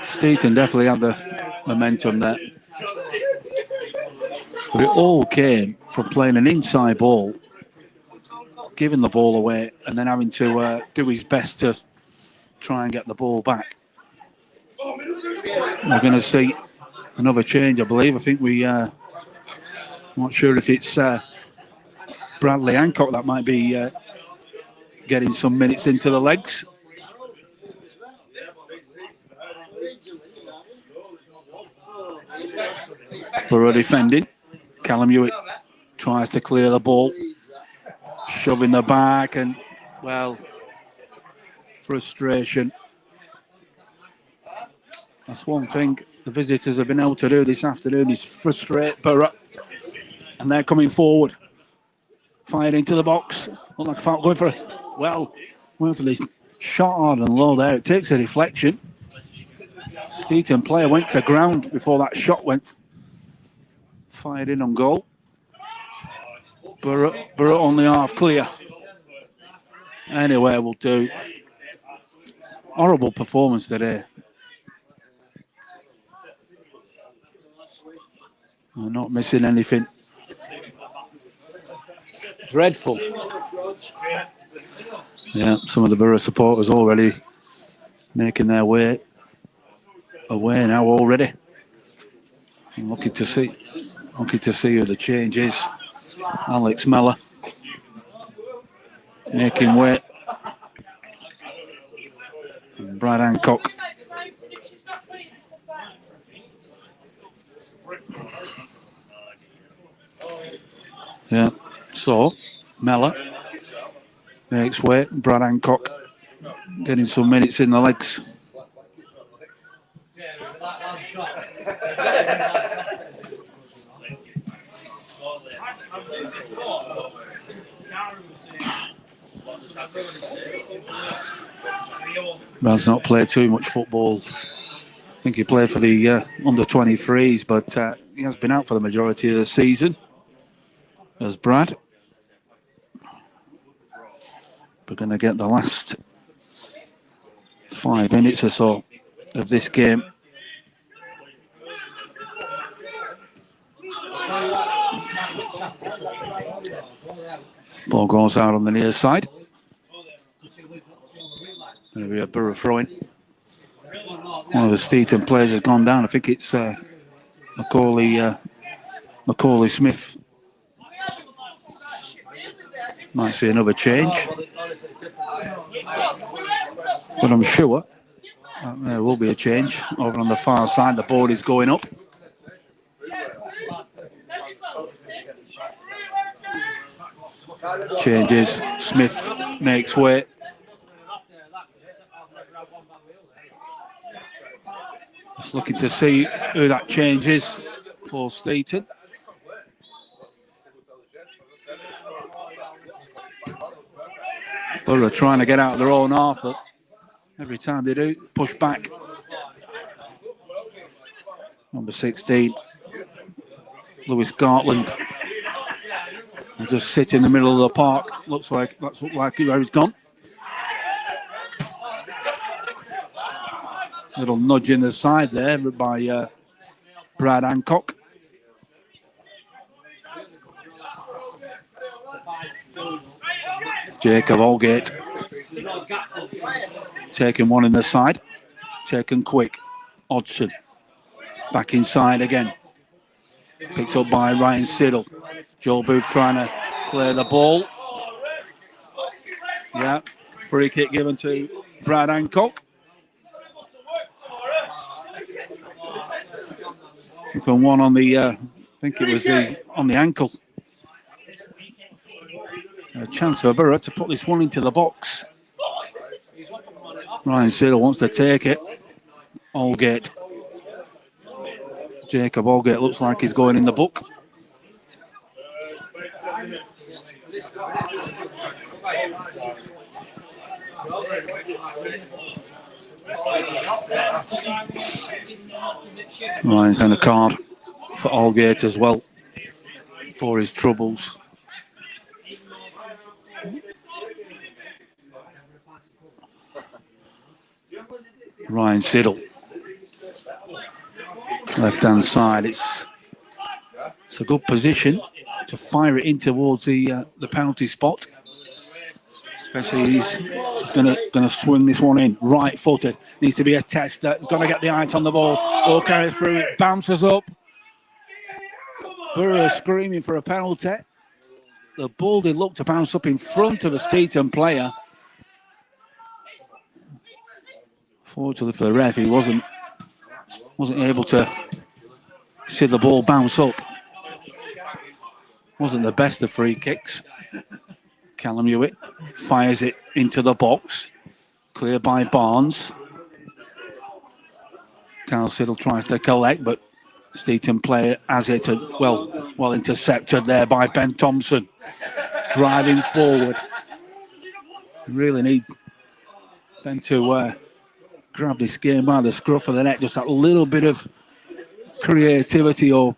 Steeton definitely had the momentum there. But it all came from playing an inside ball, giving the ball away, and then having to do his best to try and get the ball back. We're going to see another change, I believe. I think I'm not sure if it's Bradley Hancock that might be getting some minutes into the legs. Borough defending. Callum Hewitt tries to clear the ball, shoving the back, and, well, frustration. That's one thing the visitors have been able to do this afternoon, is frustrate Borough. And they're coming forward. Fired into the box. Look like a foul, going for the shot hard and low there. It takes a deflection. Steeton player went to ground before that shot went fired in on goal. Borough only half clear. Anyway, will do. Horrible performance today. I'm not missing anything. Dreadful. Yeah, some of the Borough supporters already making their way away now already. I'm looking to see who the change is. Alex Mellor making way. And Brad Hancock. Yeah, so Mellor makes way. Brad Hancock getting some minutes in the legs. Brad's not played too much football. I think he played for the under-23s, but he has been out for the majority of the season. As Brad. We're going to get the last 5 minutes or so of this game. Ball goes out on the near side. There we are, Borough throwing. One of the Steeton players has gone down. I think it's Macaulay Smith. Might see another change. But I'm sure there will be a change. Over on the far side, the board is going up. Changes. Smith makes way. Just looking to see who that change is for Steeton. Borough trying to get out of their own half, but every time they do, push back. Number 16, Lewis Gartland. He'll just sit in the middle of the park. Looks like that's like where he's gone. Little nudge in the side there by Brad Hancock. Jacob Holgate taking one in the side, taken quick. Hodgson back inside again, picked up by Ryan Siddle. Joel Booth trying to clear the ball. Yeah, free kick given to Brad Hancock. Took one on the, I think it was on the ankle. A chance for Borough to put this one into the box. Ryan Siddle wants to take it. Holgate. Jacob Holgate looks like he's going in the book. Ryan's on a card for Holgate as well. for his troubles. Ryan Siddle. Left-hand side. It's a good position to fire it in towards the penalty spot. Especially he's going to swing this one in. Right-footed. Needs to be a tester. He's got to get the height on the ball. Ball carried through. It bounces up. Borough screaming for a penalty. The ball did look to bounce up in front of a Steeton player. Fortunately for the ref, he wasn't able to see the ball bounce up. Wasn't the best of free kicks. Callum Hewitt fires it into the box. Clear by Barnes. Kyle Siddle tries to collect, but Steeton player has it well intercepted there by Ben Thompson. Driving forward. Really need Ben to grab this game by the scruff of the neck. Just that little bit of creativity or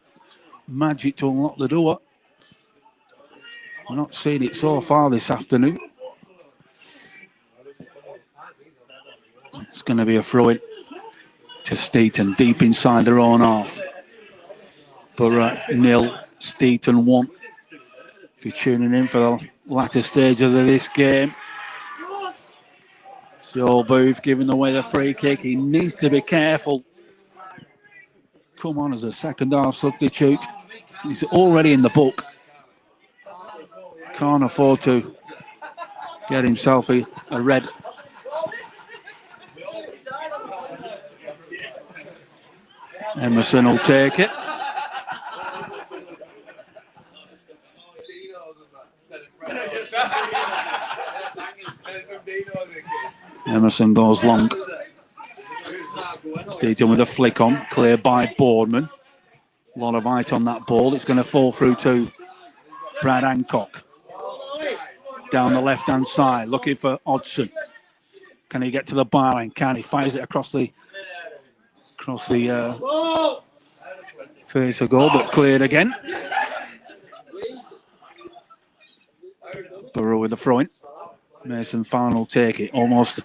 magic to unlock the door. We're not seeing it so far this afternoon. It's going to be a throw-in to Steeton, deep inside their own half. Borough 0, Steeton 1. If you're tuning in for the latter stages of this game. Joel Booth giving away the free kick. He needs to be careful. Come on as a second half substitute. He's already in the book. Can't afford to get himself a red. Emerson will take it. Emerson goes long. Steeton with a flick on, cleared by Boardman. A lot of height on that ball. It's going to fall through to Brad Hancock. Down the left-hand side, looking for Hodgson. Can he get to the byline? Can he? Fires it across the face of goal, but cleared again. Borough with the throw-in. Mason Farn will take it, almost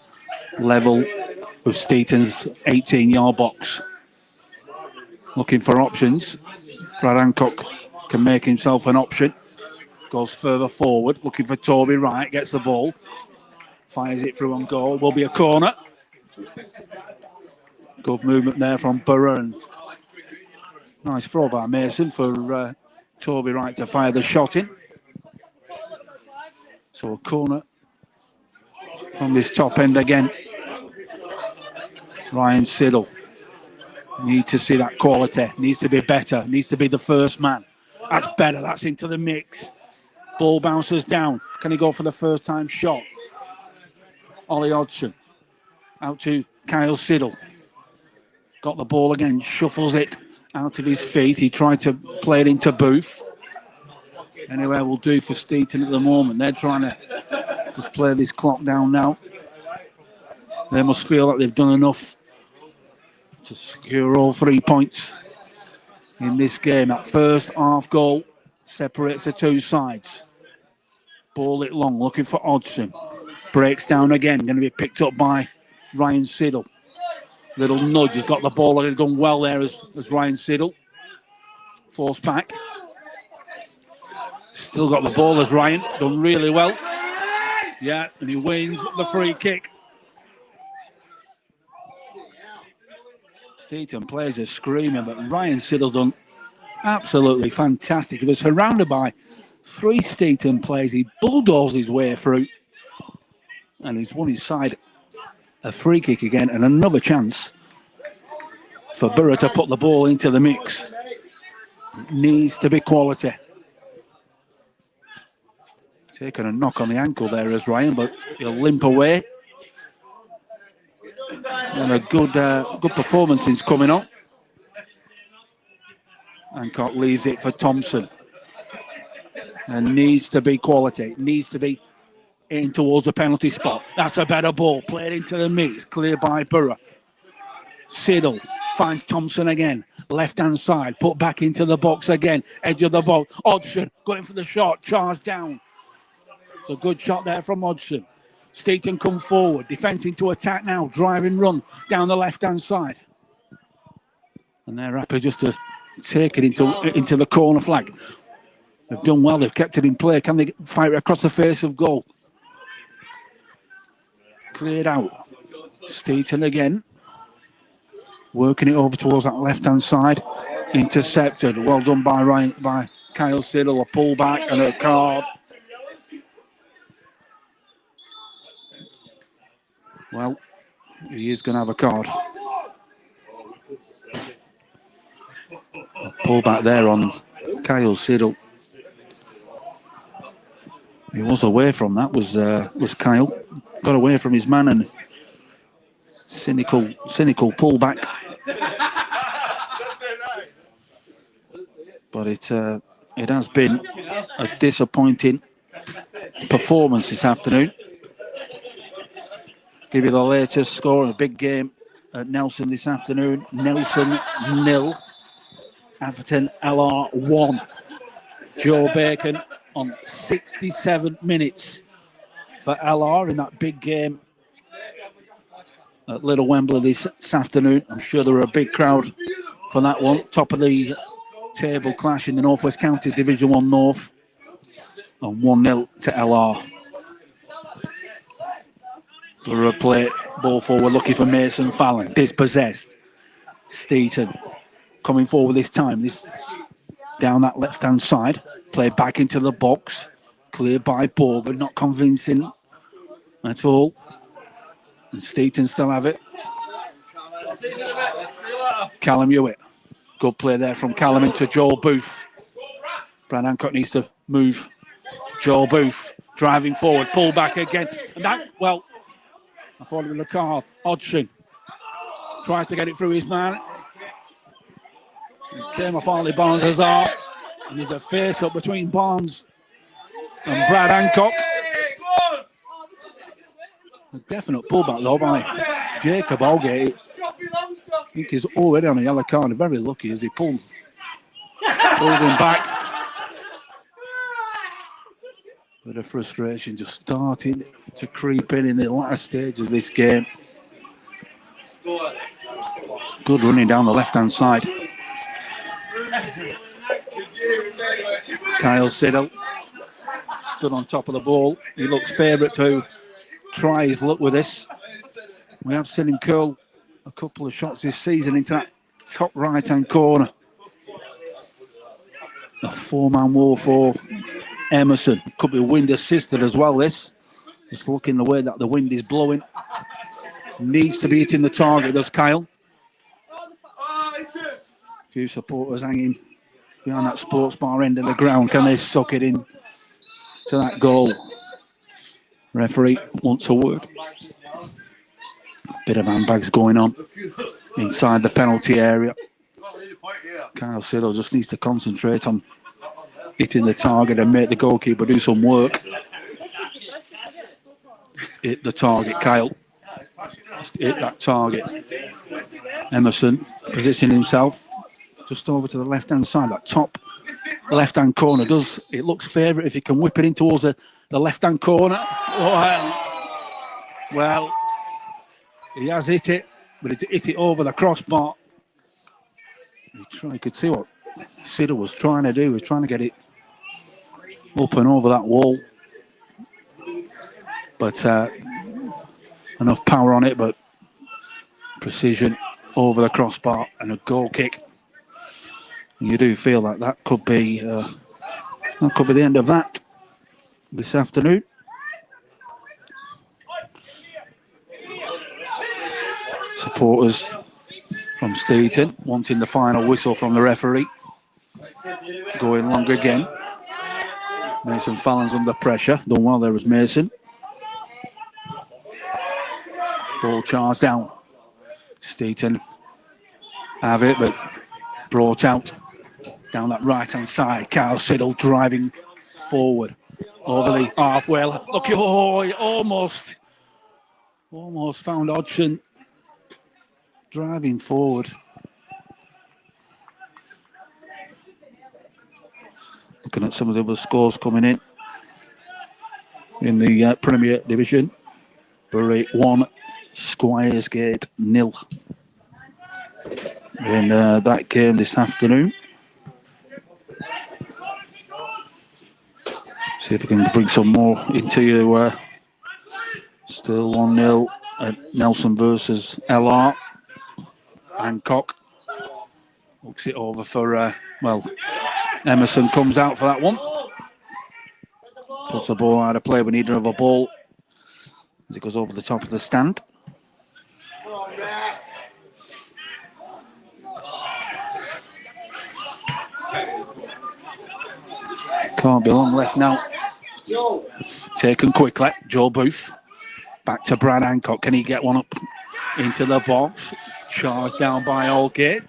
level with Steeton's 18-yard box. Looking for options. Brad Hancock can make himself an option. Goes further forward, looking for Toby Wright, gets the ball. Fires it through on goal, will be a corner. Good movement there from Borough. And nice throw by Mason for Toby Wright to fire the shot in. So a corner from this top end again. Ryan Siddle. Need to see that quality. Needs to be better. Needs to be the first man. That's better. That's into the mix. Ball bounces down. Can he go for the first time shot? Ollie Hodgson. Out to Kyle Siddle. Got the ball again. Shuffles it out of his feet. He tried to play it into Booth. Anywhere will do for Steeton at the moment. They're trying to just play this clock down now. They must feel like they've done enough to secure all 3 points in this game. That first half goal separates the two sides. Ball it long, looking for Hodgson. Breaks down again, going to be picked up by Ryan Siddle. Little nudge, he's got the ball, he's done well there as Ryan Siddle. Forced back. Still got the ball as Ryan, done really well. Yeah, and he wins the free kick. Steeton players are screaming, but Ryan Siddle's done absolutely fantastic. He was surrounded by 3 Steeton players. He bulldozed his way through, and he's won his side a free kick again, and another chance for Borough to put the ball into the mix. It needs to be quality. Taking a knock on the ankle there as Ryan, but he'll limp away. And a good performance is coming on. Hancock leaves it for Thompson. And needs to be quality. Needs to be in towards the penalty spot. That's a better ball. Played into the mix. Clear by Borough. Siddle finds Thompson again. left-hand side, put back into the box again, edge of the box. Hodgson going for the shot, charge down. It's a good shot there from Hodgson. Steeton come forward, defence into attack now, driving run down the left-hand side. And they're happy just to take it into the corner flag. They've done well, they've kept it in play. Can they fire it across the face of goal? Cleared out. Steeton again. Working it over towards that left-hand side. Intercepted. Well done by Kyle Siddle. A pull back and a card. Well, he is going to have a card. A pull back there on Kyle Siddle. He was away from that, was Kyle. Got away from his man and cynical pullback. But it has been a disappointing performance this afternoon. Give you the latest score of a big game at Nelson this afternoon. Nelson 0, Atherton LR 1. Joe Bacon on 67 minutes for LR in that big game at Little Wembley this afternoon. I'm sure there were a big crowd for that one. Top of the table clash in the North West Counties Division 1 North. And 1-0 to LR. Borough play, ball forward, looking for Mason Fallon. Dispossessed. Steeton coming forward this time. This down that left-hand side. Play back into the box. Cleared by Ball, but not convincing at all. And Steeton still have it. Callum Hewitt. Good play there from Callum into Joel Booth. Brad Hancock needs to move. Joel Booth driving forward, pull back again. And that, well, I thought it was a car. Hodgson tries to get it through his man. It came off Harley Barnes' arm. And there's a face up between Barnes and Brad Hancock. A definite pullback though by Jacob Algate. I think he's already on a yellow card. Very lucky as he pulled him back. Bit of frustration just starting to creep in the latter stages of this game. Good running down the left-hand side. Kyle Siddle stood on top of the ball. He looks favourite to try his luck with this. We have seen him curl a couple of shots this season into that top right-hand corner. A four-man war for Emerson. Could be wind assisted as well, this. Just looking the way that the wind is blowing. Needs to be hitting the target, does Kyle. A few supporters hanging behind that sports bar end of the ground. Can they suck it in to that goal? Referee wants a word. Bit of handbags going on inside the penalty area. Kyle Siddle just needs to concentrate on hitting the target and make the goalkeeper do some work. Just hit the target, Kyle. Just hit that target. Emerson positioning himself just over to the left-hand side, that top left-hand corner. It looks favourite if he can whip it in towards the left-hand corner. Well, he has hit it, but he hit it over the crossbar. You could see what Siddle was trying to do. He was trying to get it up and over that wall. But enough power on it, but precision over the crossbar and a goal kick. And you do feel like that could be the end of that this afternoon. Supporters from Steeton wanting the final whistle from the referee. Going long again. Mason Fallon's under pressure. Done well there was Mason. Ball charged down. Steeton have it, but brought out down that right-hand side. Kyle Siddle driving forward over the halfway. Look, he almost found Hodgson driving forward. Looking at some of the other scores coming in the Premier Division. Bury 1, Squiresgate 0. In that game this afternoon. See if we can bring some more into you. Still 1-0 at Nelson versus LR. Hancock looks it over for, Emerson comes out for that one. Puts the ball out of play. We need another ball as it goes over the top of the stand. Can't be long left now. Taken quickly. Joe Booth. Back to Brad Hancock. Can he get one up into the box? Charged down by Aldgate.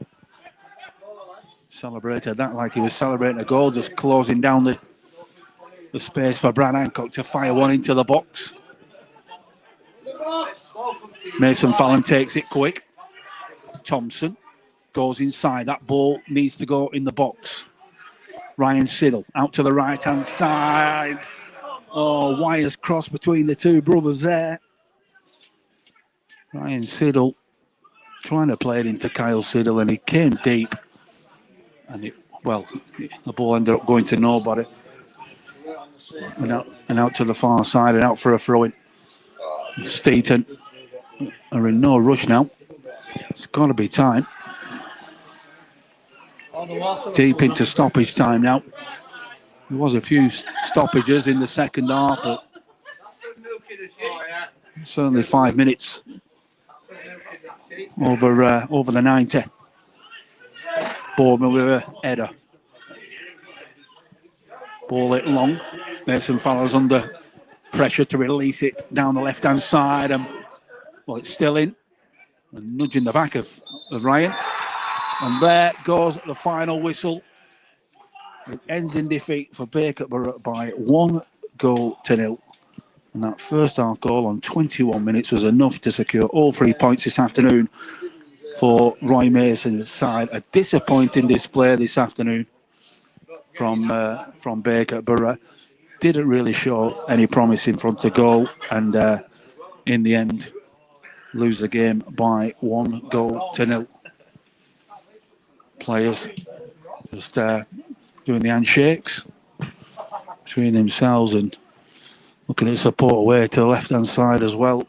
Celebrated that like he was celebrating a goal, just closing down the space for Brad Hancock to fire one into the box. Mason Fallon takes it quick. Thompson goes inside. That ball needs to go in the box. Ryan Siddle out to the right-hand side. Oh, wires crossed between the two brothers there. Ryan Siddle trying to play it into Kyle Siddle, and he came deep. And the ball ended up going to nobody. And out to the far side and out for a throw-in. Steeton are in no rush now. It's got to be time. Deep into stoppage time now. There was a few stoppages in the second half, but certainly 5 minutes over the 90. Boardman with a header. Ball it long. Mason Fallon's under pressure to release it down the left-hand side, and it's still in. And nudging the back of Ryan. And there goes the final whistle. It ends in defeat for Bacup by 1-0. And that first half goal on 21 minutes was enough to secure all 3 points this afternoon for Roy Mason's side. A disappointing display this afternoon from Bacup. Didn't really show any promise in front of goal, and in the end lose the game by 1-0. Players just doing the handshakes between themselves and looking at support away to the left-hand side as well,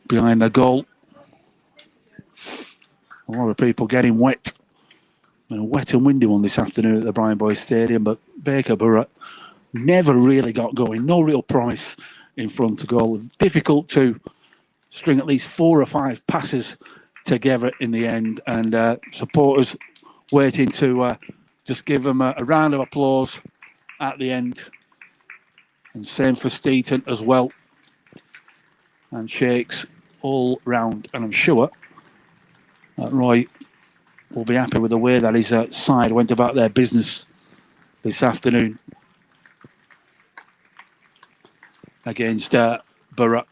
behind the goal. A lot of people getting wet. A wet and windy one this afternoon at the Brian Boys Stadium, but Bacup never really got going. No real promise in front of goal. Difficult to string at least 4 or 5 passes together in the end, and supporters waiting to just give them a round of applause at the end. And same for Steeton as well. And shakes all round, and I'm sure that Roy will be happy with the way that his side went about their business this afternoon against Borough.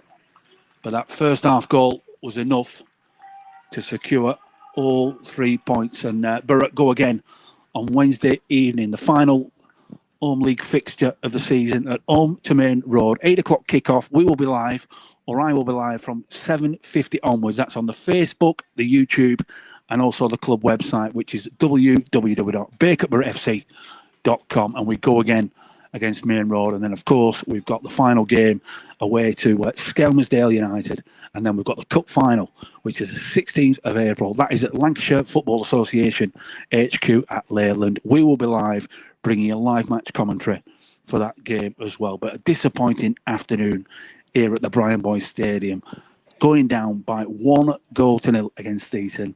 But that first half goal was enough to secure all 3 points. And Borough go again on Wednesday evening, the final home league fixture of the season at home to Main Road. 8 o'clock kickoff. We will be live, or I will be live from 7:50 onwards. That's on the Facebook, the YouTube, and also the club website, which is www.bacupfc.com. And we go again against Main Road. And then, of course, we've got the final game away to Skelmersdale United. And then we've got the cup final, which is the 16th of April. That is at Lancashire Football Association HQ at Leyland. We will be live, bringing a live match commentary for that game as well. But a disappointing afternoon here at the Brian Boys Stadium, going down by 1-0 against Steeton.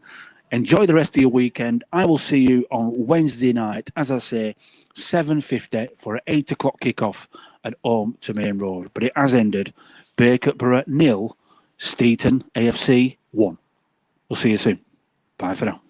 Enjoy the rest of your weekend. I will see you on Wednesday night, as I say, 7:50 for an 8 o'clock kickoff at home to Main Road. But it has ended. Bacup 0, Steeton AFC 1. We'll see you soon. Bye for now.